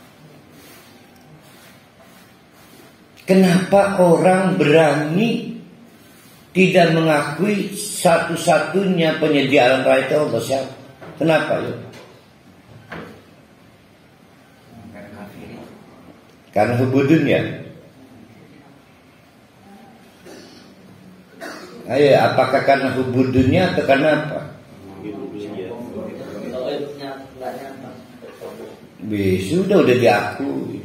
Speaker 2: Kenapa orang berani tidak mengakui satu-satunya penyedia alam raya itu Allah siapa? Kenapa ya? Karena hubudunnya. Ayo, apakah karena hubudunnya atau karena apa? Sudah diakui.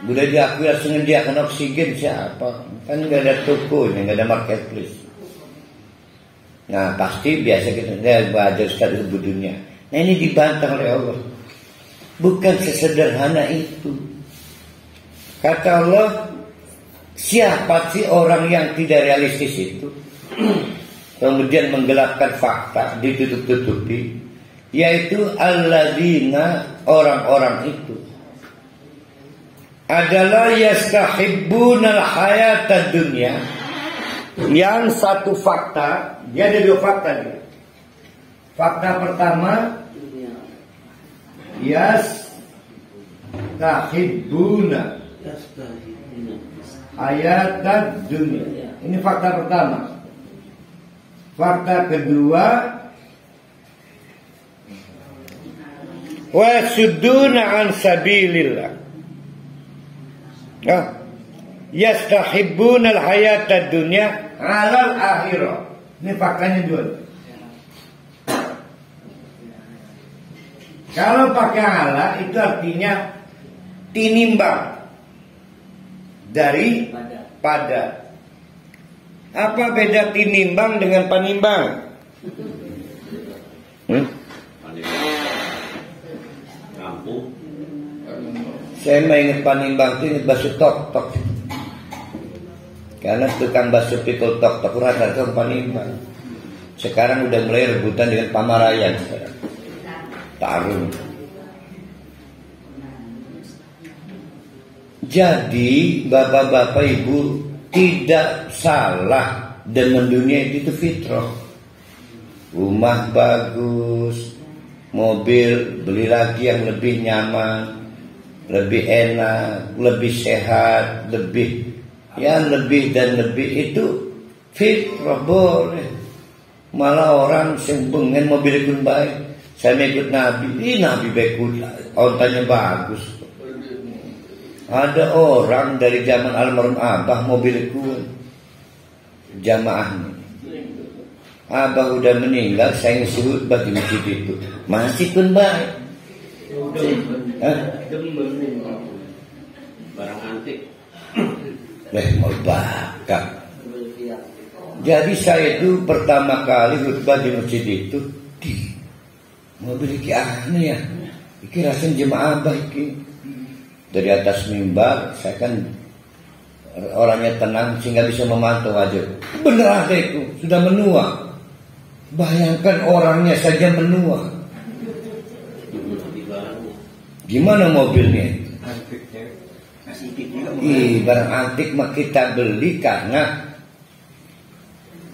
Speaker 2: Udah diakui langsung menyediakan oksigen siapa? Kan nggak ada tokonya, nggak ada marketplace. Nah pasti biasa kita belajar sekali hubudunnya. Nah ini dibantah oleh Allah. Bukan sesederhana itu. Kata Allah, siapa sih orang yang tidak realistis itu? Kemudian menggelapkan fakta, ditutup-tutupi. Yaitu alladzina, orang-orang itu adalah yastahibbunal hayatad dunya. Yang satu fakta, dia ada dua fakta dia. Fakta pertama, yastahibbuna hayatad dunya. Ini fakta pertama. Fakta kedua, wasudduna an sabilillah. Yastahibbuna al-hayatad dunya 'alal akhirah. Ini faktanya dua. Kalau pakai ala itu artinya tinimbang dari pada. Apa beda tinimbang dengan panimbang? Saya ingat panimbang itu ingat bakso tok-tok. Karena tukang bakso pikul tok-tok rata-rata panimbang. Sekarang udah mulai rebutan dengan pamarayan sekarang. Tarung. Jadi bapak-bapak ibu tidak salah dengan dunia itu fitrah. Rumah bagus, mobil beli lagi yang lebih nyaman, lebih enak, lebih sehat, lebih dan lebih itu fitrah boleh. Malah orang sembengen mobil pun baik. Saya ikut Nabi, ini Nabi baik, ontanya bagus. Ada orang dari zaman almarhum Abah mobilku jamaahnya. Abah udah meninggal, saya ngisi khutbah di masjid itu. Masih pun baik.
Speaker 3: Barang antik.
Speaker 2: Mau bakar. Jadi saya itu pertama kali khutbah di masjid itu di mobil iki aneh ya. Iki rasanya jemaah Abah iki. Dari atas mimbar, saya kan orangnya tenang sehingga bisa memantau aja. Benar adekku, sudah menua. Bayangkan orangnya saja menua. Gimana mobilnya? Barang antik mah kita beli karena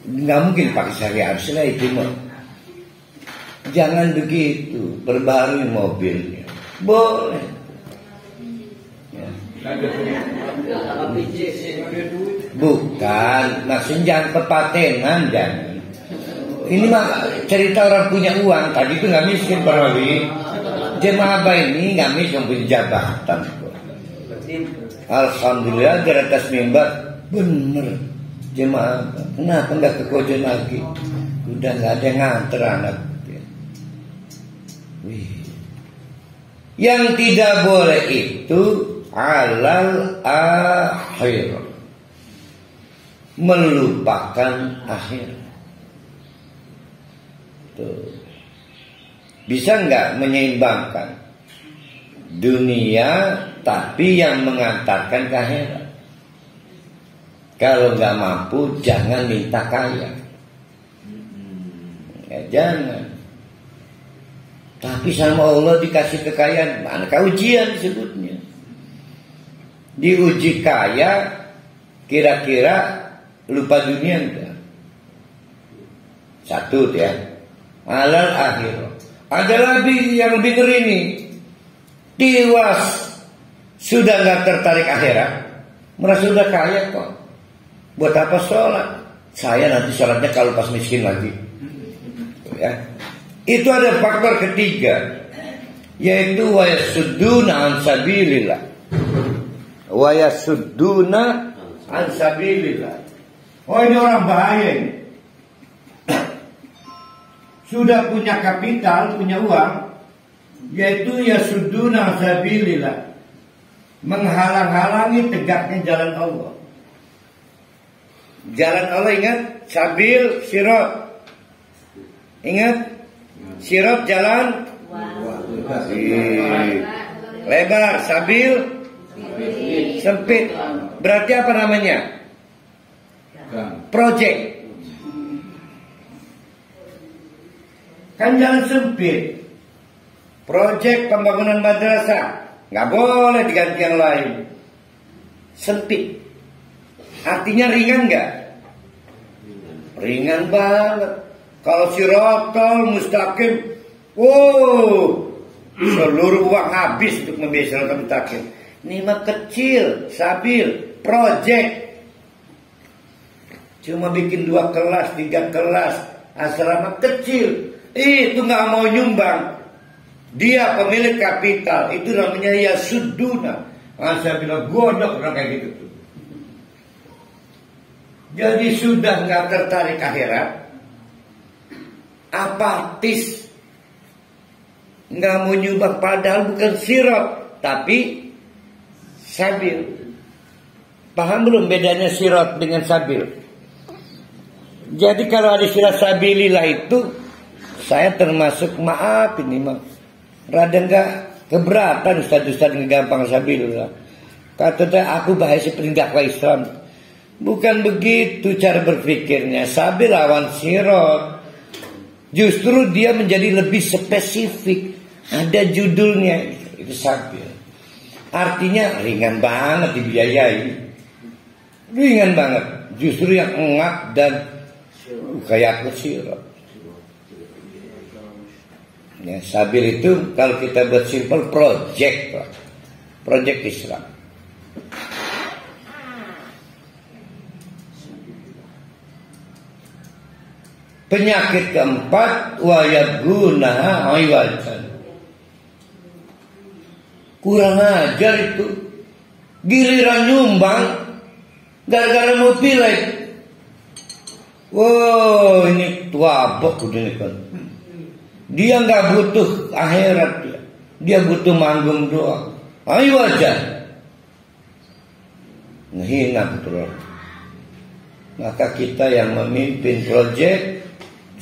Speaker 2: nggak mungkin pakai syariat lah itu mah. Jangan begitu, perbarui mobilnya. Boleh. Bukan, maksudnya jangan kepatenan jangan. Ini mah cerita orang punya uang. Tadi itu nggak miskin Parawi. Jemaah Abah ini nggak miskin punya jabatan. Alhamdulillah di atas mimbar bener jemaah Abah. Kenapa nggak ke kojen lagi? Udah nggak ada yang nganter anak. Yang tidak boleh itu alal akhir, melupakan akhir. Tuh. Bisa nggak menyeimbangkan dunia tapi yang mengantarkan ke akhirat? Kalau nggak mampu jangan minta kaya. Ya jangan. Tapi sama Allah dikasih kekayaan, mana ujian disebutnya. Diuji kaya, kira-kira lupa dunia enggak? Satu ya. Alal akhir. Ada lagi yang lebih ngeri nih. Tiwas sudah nggak tertarik akhirat, merasa sudah kaya kok. Buat apa sholat? Saya nanti sholatnya kalau pas miskin lagi. Ya. Itu ada faktor ketiga, yaitu wa yasudduna an sabilillah. wa yasudduna an sabilillah.
Speaker 5: Oh, ini orang bahaya ini. Sudah punya kapital, punya uang, yaitu yasudduna an sabilillah, menghalang-halangi tegaknya jalan Allah.
Speaker 2: Jalan Allah ingat, sabil, sirat. Ingat, sirat jalan lebar, sabil sempit. Berarti apa namanya? Project.
Speaker 5: Kan jalan sempit.
Speaker 2: Project pembangunan madrasah nggak boleh diganti yang lain. Sempit. Artinya ringan nggak? Ringan banget. Kalau sirotol mustaqim, seluruh uang habis untuk membiayai sirotol mustaqim. Ini mah kecil, sabil, project. Cuma bikin 2 kelas, 3 kelas, asrama kecil. Itu nggak mau nyumbang. Dia pemilik kapital. Itu namanya yasudduna.
Speaker 5: Saya bilang godok orang kayak gitu tuh.
Speaker 2: Jadi sudah nggak tertarik akhirat, apatis, nggak mau nyumbang, padahal bukan sirat tapi sabil. Paham belum bedanya sirat dengan sabil? Jadi kalau ada istilah sabilillah itu, saya termasuk, maaf ini mah rada nggak keberatan ustaz-ustaz gampang sabilillah. Kata aku bahasa pendakwah Islam. Bukan begitu cara berpikirnya. Sabil lawan sirat. Justru dia menjadi lebih spesifik. Ada judulnya, itu sabil. Artinya ringan banget dibiayai. Ringan banget. Justru yang engak dan kayak sirat. Ya, sabil itu kalau kita buat simple project, project Islam. Penyakit keempat, wayabgunaha iwajan. Kurang ajar itu. Giliran nyumbang gara-gara mau pilek. Wow, ini tuabok udah kan. Dia nggak butuh akhirat dia. Dia butuh manggung doang. Iwajan. Ngehina betul. Maka kita yang memimpin proyek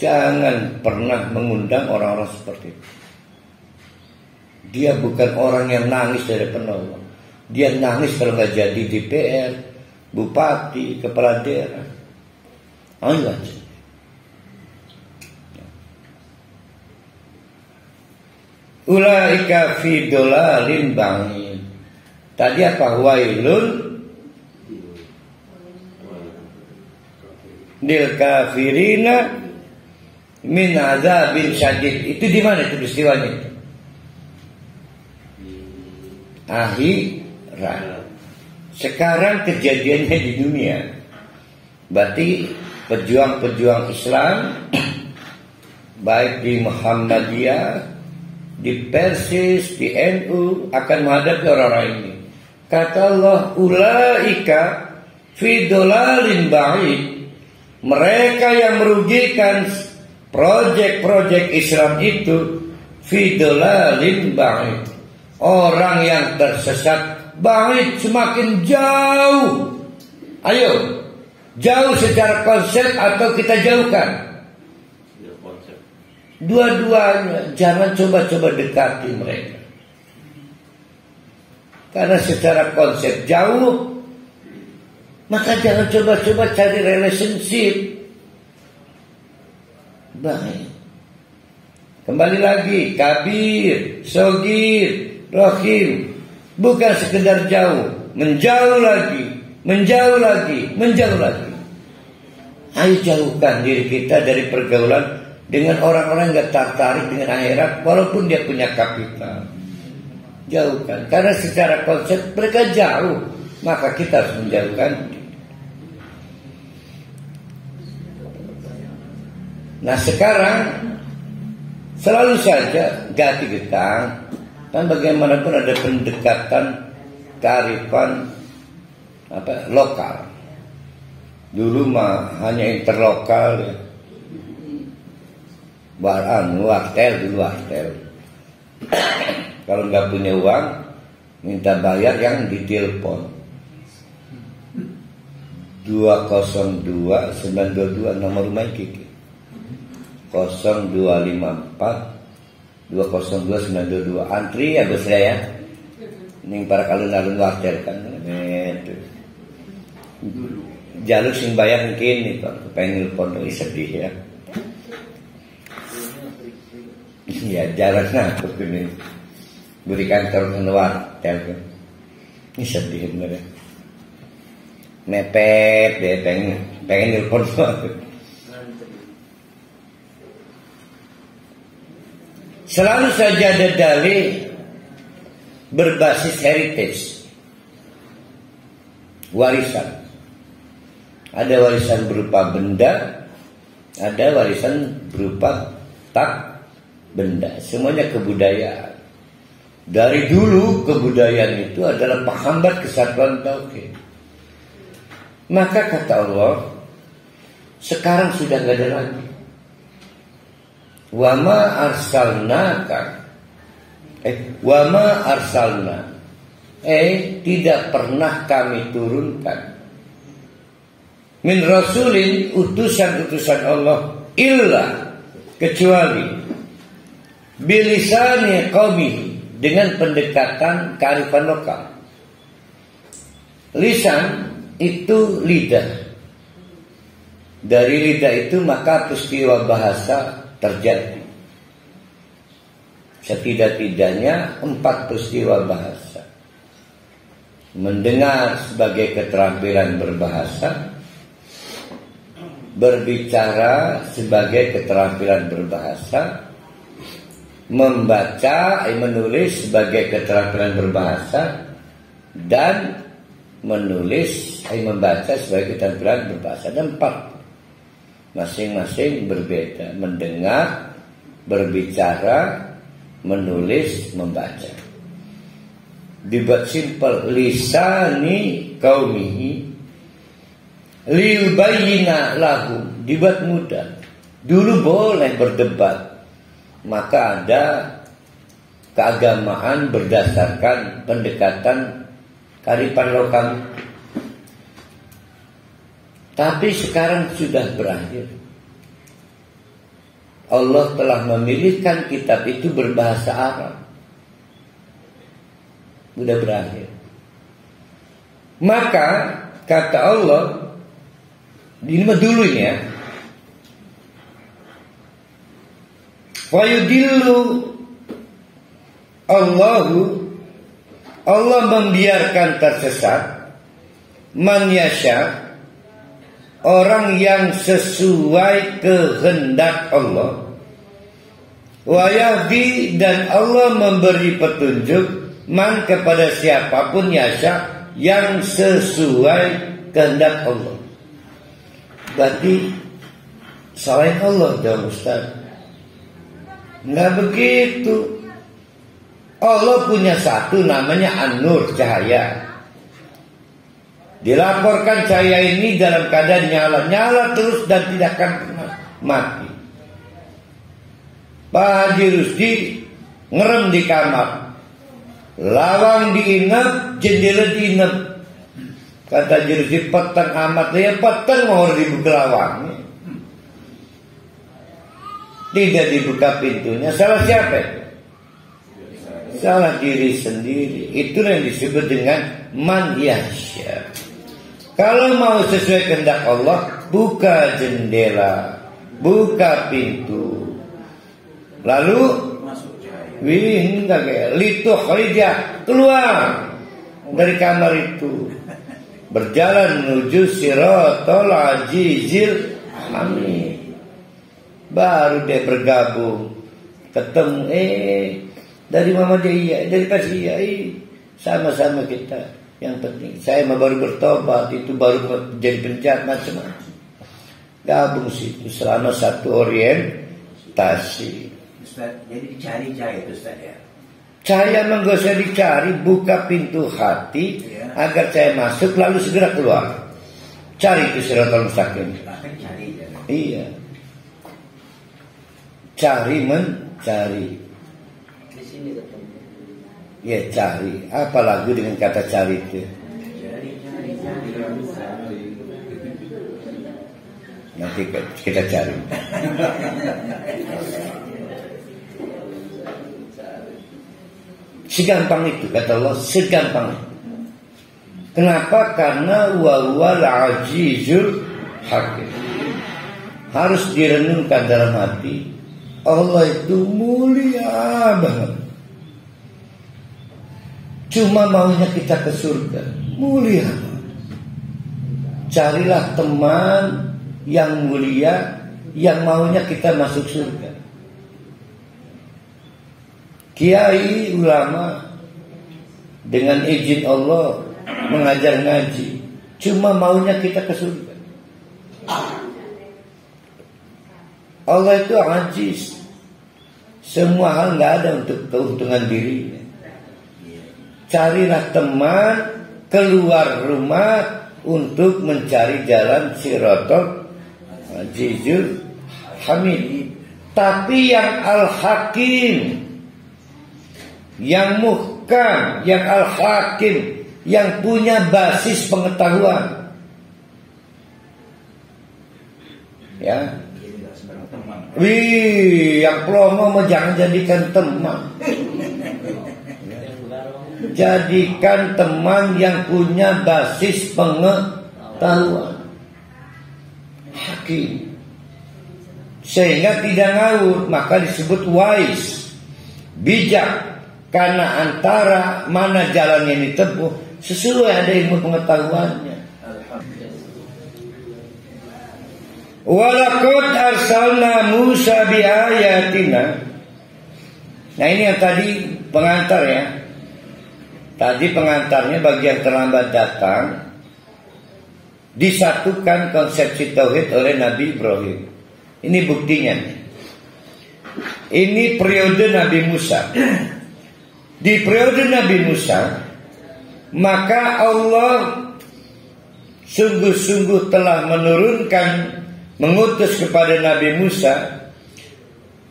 Speaker 2: jangan pernah mengundang orang-orang seperti itu. Dia bukan orang yang nangis dari penolong. Dia nangis kalau nggak jadi DPR, bupati, kepala daerah. Ayo aja. Ulaika fi dolalin bangin. Tadi apa? Wailun lil kafirina min azabin syadid. Itu di mana itu peristiwanya? Akhirat. Sekarang kejadiannya di dunia. Berarti pejuang-pejuang Islam baik di Muhammadiyah, di Persis, di NU akan menghadapi orang-orang ini. Kata Allah, ulaika fi dolalin ba'id. Mereka yang merugikan proyek-proyek Islam itu fi dolalin ba'id. Orang yang tersesat ba'id, semakin jauh. Ayo, jauh secara konsep atau kita jauhkan? Dua-duanya. Jangan coba-coba dekati mereka. Karena secara konsep jauh, maka jangan coba-coba cari relationship. Baik. Kembali lagi, kabir, sogir, rohim. Bukan sekedar jauh, menjauh lagi, menjauh lagi, menjauh lagi. Ayo jauhkan diri kita dari pergaulan dengan orang-orang yang gak tertarik dengan akhirat, walaupun dia punya kapital. Jauhkan, karena secara konsep mereka jauh, maka kita harus menjauhkan. Nah sekarang selalu saja ganti getang, kan bagaimanapun ada pendekatan kearifan lokal. Dulu mah hanya interlokal ya. Wartel dulu wartel. Kalau nggak punya uang, minta bayar yang ditelepon. 202-922 nomor rumah Kiki. 0254 202-922 antri ya bos saya. Ning para kalun-alun wartel kan. Itu. Jaluk sing bayar mungkin nih Pak, pengen telepon sedih ya. Iya jaraknya aku ini berikan terkeluar telpon. Ini sedih bener ya. Mepet deh pengen telepon. Selalu saja ada dalih berbasis heritage, warisan. Ada warisan berupa benda, ada warisan berupa tak benda. Semuanya kebudayaan. Dari dulu kebudayaan itu adalah penghambat kesatuan tauhid. Maka kata Allah, sekarang sudah tidak ada lagi. Wa ma arsalna. Tidak pernah kami turunkan min rasulin, utusan-utusan Allah, illa kecuali bilisani qaumi, dengan pendekatan kearifan lokal. Lisan itu lidah. Dari lidah itu maka peristiwa bahasa terjadi. Setidak-tidaknya 4 peristiwa bahasa. Mendengar sebagai keterampilan berbahasa, berbicara sebagai keterampilan berbahasa, membaca, menulis sebagai keterampilan berbahasa, dan menulis, membaca sebagai keterampilan berbahasa. Dan 4 masing-masing berbeda: mendengar, berbicara, menulis, membaca. Dibuat simpel, lisani qaumihi liyubayyina lahum, dibuat mudah. Dulu boleh berdebat, maka ada keagamaan berdasarkan pendekatan kearifan lokal. Tapi sekarang sudah berakhir. Allah telah memilihkan kitab itu berbahasa Arab. Sudah berakhir. Maka kata Allah, ini mah dulu ya, fayudillu Allah membiarkan tersesat man yasha, orang yang sesuai kehendak Allah, wa yahdi, dan Allah memberi petunjuk man kepada siapapun yasha, yang sesuai kehendak Allah. Berarti selain Allah dong Ustaz. Enggak begitu. Allah punya satu namanya An-Nur, cahaya. Dilaporkan cahaya ini dalam keadaan nyala terus dan tidak akan pernah mati. Pak Haji Rusdi ngerem di kamar, lawang diinap, jendela diinap. Kata Haji Rusdi, peteng amat, ya peteng mau dibuka lawang. Tidak dibuka pintunya. Salah siapa? Salah diri sendiri. Itulah yang disebut dengan man yasha. Kalau mau sesuai kehendak Allah, buka jendela, buka pintu, lalu litukhrijah, keluar dari kamar itu, berjalan menuju siratal azizil hamid. Baru dia bergabung, ketemu dari Muhammadiyah, dari Persiyah, sama-sama kita. Yang penting saya baru bertobat, itu baru jadi penjahat macam-macam. Gabung situ selama satu orientasi.
Speaker 4: Ustaz, jadi dicari-cari itu Ustaz ya.
Speaker 2: Saya monggo saya dicari, buka pintu hati agar saya masuk lalu segera keluar. Cari itu Siratal Mustaqim.
Speaker 4: Cari ya.
Speaker 2: Iya. Cari mencari.
Speaker 3: Di sini ketemu.
Speaker 2: Ya cari. Apa lagu dengan kata cari itu? Nanti kita cari. Segampang itu kata Allah, segampang itu. Kenapa? Karena wawal azizul hakim. Harus direnungkan dalam hati. Allah itu mulia banget. Cuma maunya kita ke surga. Mulia. Carilah teman yang mulia, yang maunya kita masuk surga. Kiai ulama dengan izin Allah mengajar ngaji, cuma maunya kita ke surga. Allah itu aziz. Semua hal nggak ada untuk keuntungan dirinya. Carilah teman keluar rumah untuk mencari jalan Siratal Azizul Hamid. Tapi yang Al-Hakim, yang muhkam, yang Al-Hakim, yang punya basis pengetahuan. Ya. Wih, yang promo mau jangan jadikan teman. Jadikan teman yang punya basis pengetahuan. Hakim. Sehingga tidak ngawur, maka disebut wise, bijak. Karena antara mana jalan yang ditempuh sesuai ada ilmu pengetahuannya. Walaqad arsalna Musa biayatina. Nah ini yang tadi pengantar ya. Tadi pengantarnya bagi yang terlambat datang. Disatukan konsepsi tauhid oleh Nabi Ibrahim. Ini buktinya. Ini periode Nabi Musa. Di periode Nabi Musa, maka Allah sungguh-sungguh telah mengutus kepada Nabi Musa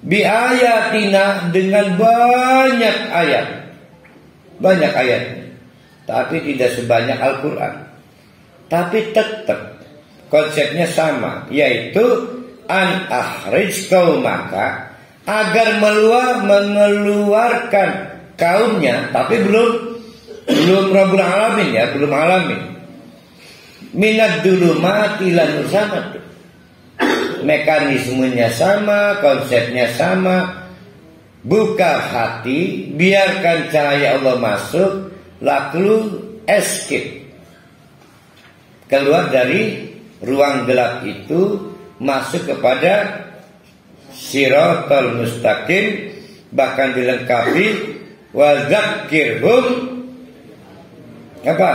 Speaker 2: biayatina dengan banyak ayat. Banyak ayat. Tapi tidak sebanyak Al-Quran. Tapi tetap konsepnya sama, yaitu an akhrij qaumaka, agar mengeluarkan kaumnya, tapi belum Rabbul Alamin ya, belum alamin. Minad dulumati lan sama. Mekanismenya sama, konsepnya sama. Buka hati, biarkan cahaya Allah masuk, lalu escape. Keluar dari ruang gelap itu, masuk kepada Siratal Mustaqim, bahkan dilengkapi wa dzakkirhum apa?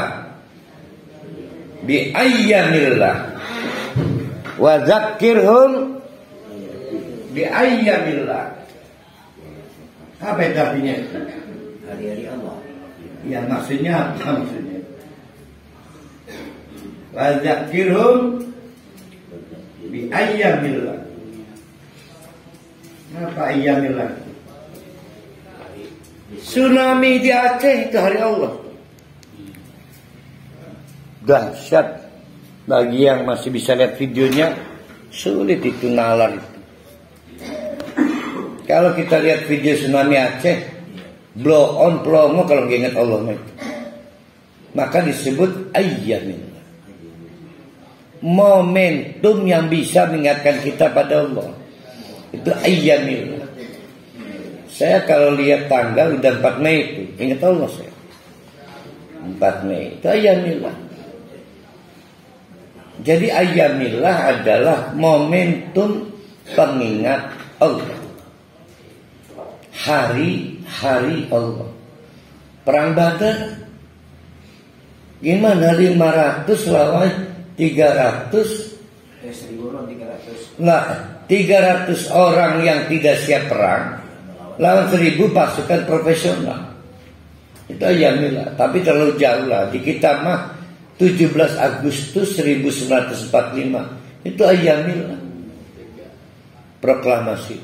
Speaker 2: Bi ayyamillah. Wa dzakkirhum bi ayyamillah. Apa itu artinya?
Speaker 4: Hari-hari Allah.
Speaker 2: Ya maksudnya apa maksudnya? Wa dzakkirhum bi ayyamillah. Apa ayyamillah? Tsunami di Aceh itu hari Allah. Dahsyat. Bagi yang masih bisa lihat videonya, sulit itu nalar itu. Kalau kita lihat video tsunami Aceh, blow on plomo kalau nggak ingat Allah itu. Maka disebut ayyamillah. Momentum yang bisa mengingatkan kita pada Allah. Itu ayyamillah. Saya kalau lihat tanggal udah 4 Mei itu, ingat Allah saya. 4 Mei itu ayyamillah. Jadi ayyamillah adalah momentum pengingat Allah. Hari-hari Allah. Perang Badar gimana 500 lawan 300?
Speaker 4: 1.000 orang 300.
Speaker 2: Nah, 300 orang yang tidak siap perang lawan 1000 pasukan profesional. Itu Ayyamillah. Tapi terlalu jauh lah. Di kita mah 17 Agustus 1945 itu Ayyamillah. Proklamasi.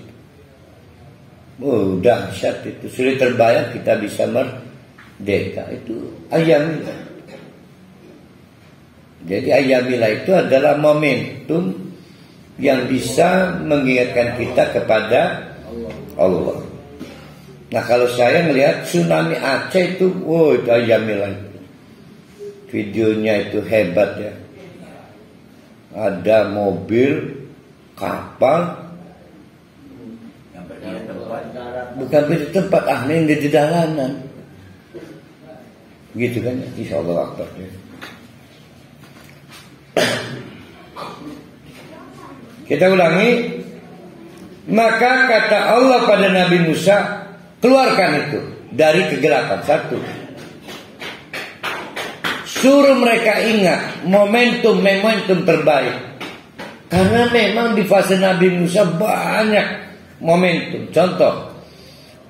Speaker 2: Oh, dahsyat itu. Sulit terbayang kita bisa merdeka. Itu Ayyamillah. Jadi Ayyamillah itu adalah momentum yang bisa mengingatkan kita kepada Allah. Nah, kalau saya melihat tsunami Aceh itu, wow, itu Ayyamillah itu. Videonya itu hebat ya. Ada mobil, kapal, bukan beda tempat, ini di dalanan. Gitu kan, insya Allah akbar ya. Kita ulangi. Maka kata Allah pada Nabi Musa, keluarkan itu dari kegelapan. 1. Suruh mereka ingat momentum terbaik. Karena memang di fase Nabi Musa banyak momentum. Contoh,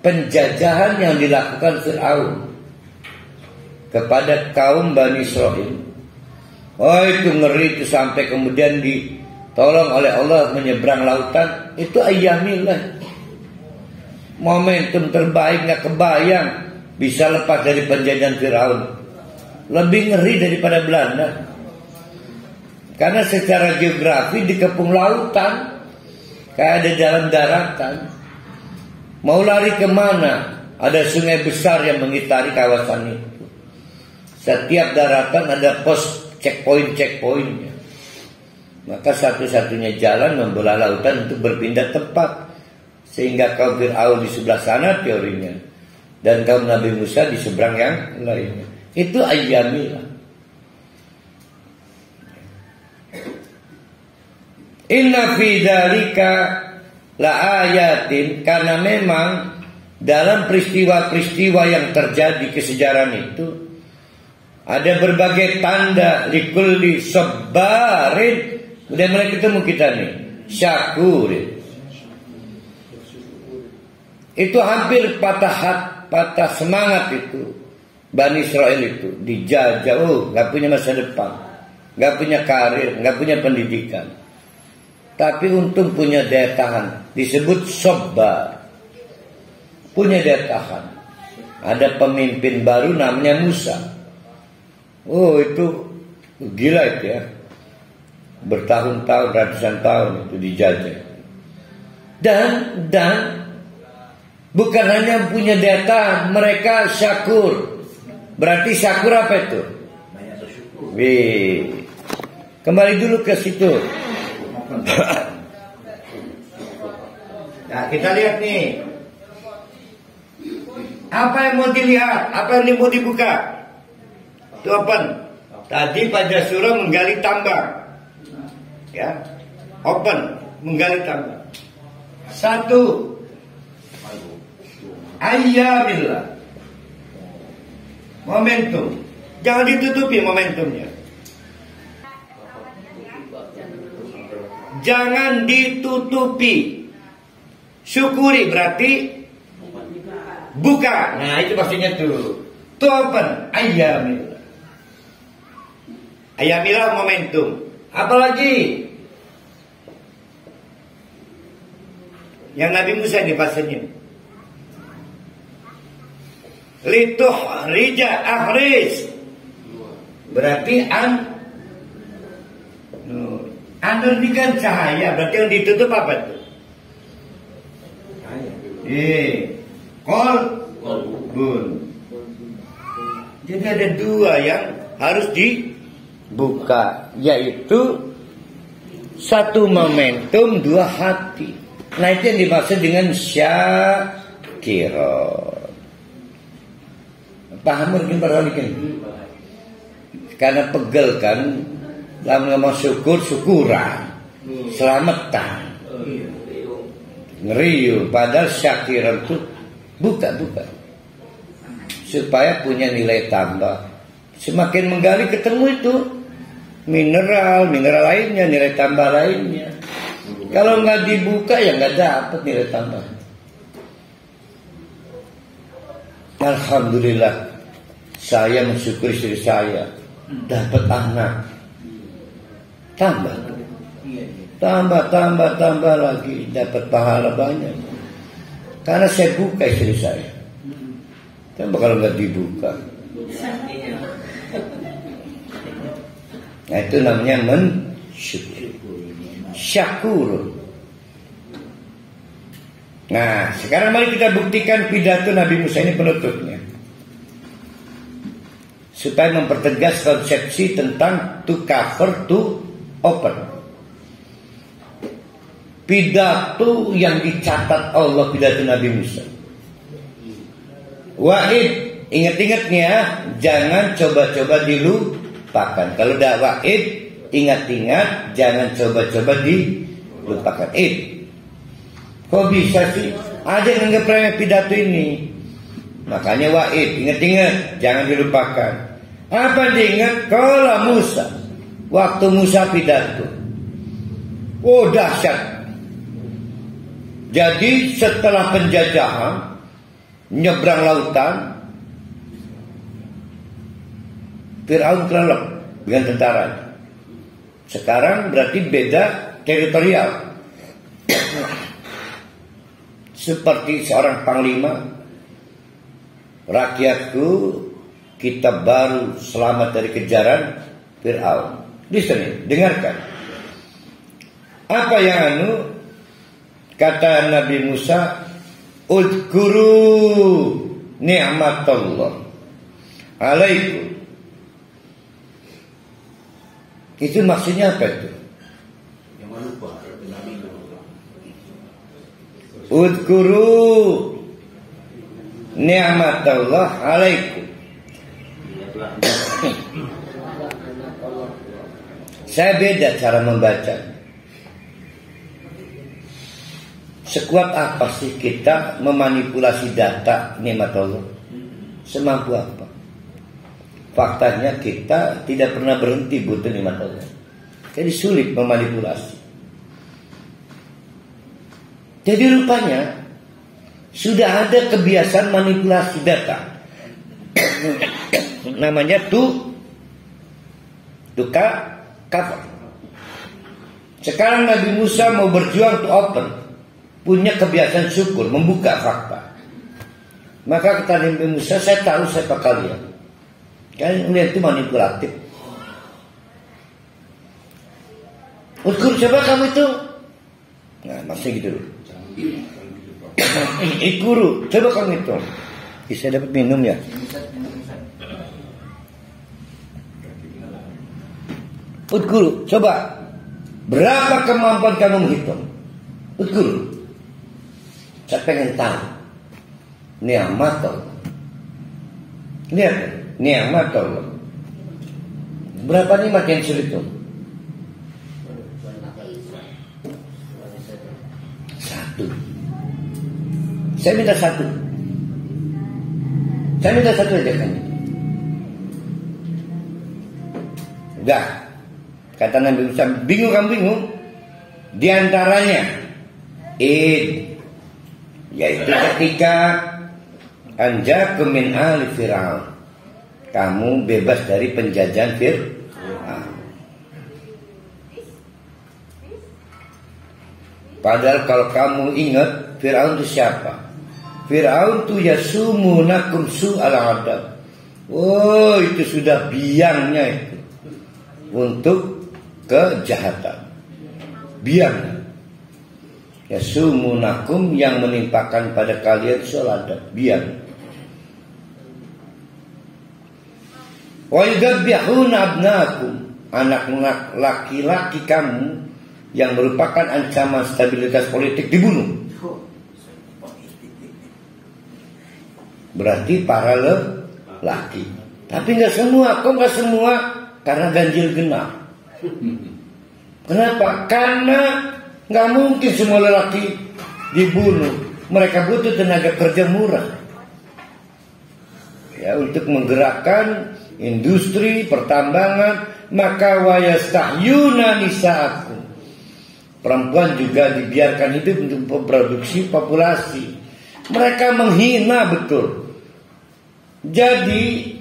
Speaker 2: penjajahan yang dilakukan Fir'aun kepada kaum Bani Israel. Oh, itu ngeri itu, sampai kemudian ditolong oleh Allah menyeberang lautan. Itu Ayyamillah. Momentum terbaik, gak kebayang bisa lepas dari penjajahan Fir'aun. Lebih ngeri daripada Belanda. Karena secara geografi dikepung lautan, kayak ada jalan daratan. Mau lari kemana? Ada sungai besar yang mengitari kawasan itu. Setiap daratan ada pos checkpointnya. Maka satu-satunya jalan membelah lautan untuk berpindah tempat. Sehingga kaum Fir'aun di sebelah sana teorinya, dan kaum Nabi Musa di seberang yang lainnya. Itu Ayyamillah. Inna fi dzalika la ayatin. Karena memang dalam peristiwa-peristiwa yang terjadi kesejarahan itu ada berbagai tanda likulli sabarin. Udah mulai ketemu kita nih, syakurin. Itu hampir patah semangat itu. Bani Israel itu dijajah, gak punya masa depan, gak punya karir, gak punya pendidikan. Tapi untung punya daya tahan. Disebut sabar. Punya daya tahan. Ada pemimpin baru namanya Musa. Oh, itu gila itu ya. Bertahun-tahun, ratusan tahun itu dijajah. Dan bukan hanya punya daya tahan, mereka syakur. Berarti syakur apa itu?
Speaker 4: Banyak bersyukur.
Speaker 2: Wih. Kembali dulu ke situ.
Speaker 5: Nah, kita lihat nih. Apa yang mau dilihat? Apa yang mau dibuka? Itu open. Tadi pada surah menggali tambang. Ya. Open, menggali tambang. 1. Ayyamillah. Momentum. Jangan ditutupi momentumnya. Jangan ditutupi. Syukuri berarti buka. Nah, itu maksudnya tuh. Itu open. Ayyamillah. Ayyamillah momentum. Apalagi yang Nabi Musa dipasenin. Lituh rija akhris. Berarti Nur ini kan cahaya. Berarti yang ditutup apa tuh? Kolbun. Jadi ada 2 yang harus dibuka, yaitu 1 momentum, 2 hati. Nah, itu yang dimaksud dengan syakiron. Paham mungkin beralikan? Karena pegel kan, dalam ngomong syukuran, selamatan, ngeriu. Padahal syakiran itu buka, supaya punya nilai tambah. Semakin menggali ketemu itu mineral lainnya, nilai tambah lainnya. Kalau nggak dibuka ya nggak dapat nilai tambah.
Speaker 2: Alhamdulillah, saya mensyukuri istri saya dapat anak. Tambah lagi, dapat pahala banyak. Karena saya buka istri saya. Kan bakal nggak dibuka. Nah itu namanya mensyukuri. Syakur. Nah sekarang mari kita buktikan pidato Nabi Musa ini penutupnya, supaya mempertegas konsepsi tentang to cover, to open. Pidato yang dicatat Allah, pidato Nabi Musa. Wa'id, ingat-ingatnya, jangan coba-coba dilupakan. Kalau udah wa'id, ingat-ingat, jangan coba-coba dilupakan. Kok bisa sih? Ada yang nganggap remeh pidato ini. Makanya wa'id, ingat-ingat, jangan dilupakan. Apa diingat? Kalau Musa, waktu Musa pidato, oh dahsyat. Jadi setelah penjajahan, nyebrang lautan, Fir'aun kelelep dengan tentara. Sekarang berarti beda teritorial. Seperti seorang panglima, rakyatku, kita baru selamat dari kejaran Fir'aun. Listen, dengarkan. Apa yang kata Nabi Musa, udhkuru ni'matallah alaikum. Itu maksudnya apa itu? Udhkuru ni'matallah alaikum. Saya beda cara membaca. Sekuat apa sih kita memanipulasi data nikmat Allah? Semampu apa? Faktanya kita tidak pernah berhenti butuh nikmat Allah. Jadi sulit memanipulasi. Jadi rupanya sudah ada kebiasaan manipulasi data. Namanya cover. Sekarang Nabi Musa mau berjuang to open. Punya kebiasaan syukur, membuka fakta. Maka kata Nabi Musa, saya tahu siapa kalian. Kalian lihat itu manipulatif. Ukur coba kamu itu. Nah maksudnya gitu loh. Ikuru, coba kamu itu. Bisa dapat minum ya. Ukur, coba. Berapa kemampuan kamu menghitung? Ukur. Saya pengen tahu nikmat Allah. Lihat, nikmat Allah. Berapa nikmat yang sulit itu? Satu. Saya minta satu. Saya minta satu aja kan. Enggak. Kata Nabi Musa, bingung kamu bingung? Di antaranya yaitu ketika anjakum min ali Fir'aun, kamu bebas dari penjajahan Fir'aun. Padahal kalau kamu ingat Fir'aun itu siapa? Fir'aun itu yasumunakum su'al adab. Oh itu sudah biangnya itu untuk kejahatan. Biang. Yasumunakum yang menimpakan pada kalian soladat biang. Wa yudabbihuna abnakum, anak-anak laki-laki kamu yang merupakan ancaman stabilitas politik dibunuh. Berarti para laki. Tapi nggak semua, kok nggak semua? Karena ganjil genap. Kenapa? Karena nggak mungkin semua lelaki dibunuh. Mereka butuh tenaga kerja murah. Ya, untuk menggerakkan industri pertambangan, maka wayastahyuna nisaakum. Perempuan juga dibiarkan hidup untuk memproduksi populasi. Mereka menghina betul Jadi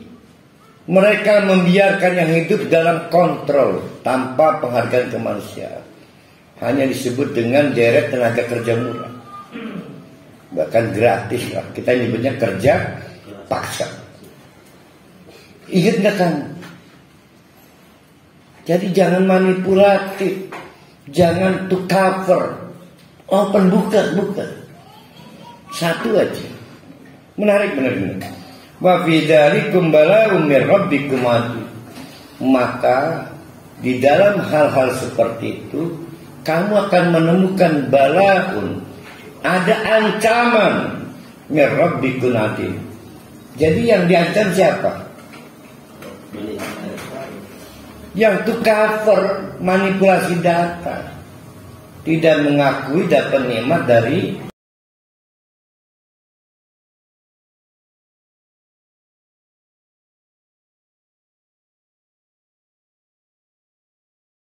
Speaker 2: mereka membiarkan yang hidup dalam kontrol tanpa penghargaan kemanusiaan. Hanya disebut dengan deret tenaga kerja murah, bahkan gratis lah. Kita nyebutnya kerja paksa. Ingat nggak kan? Jadi jangan manipulatif, jangan to cover, open buka. Satu aja. Menarik benar. Wa fi dzalikum bala'un mir rabbikum. Maka di dalam hal-hal seperti itu kamu akan menemukan bala'un, ada ancaman mir rabbikum. Jadi yang diancam siapa? Yang to cover manipulasi data, tidak mengakui dapat nikmat dari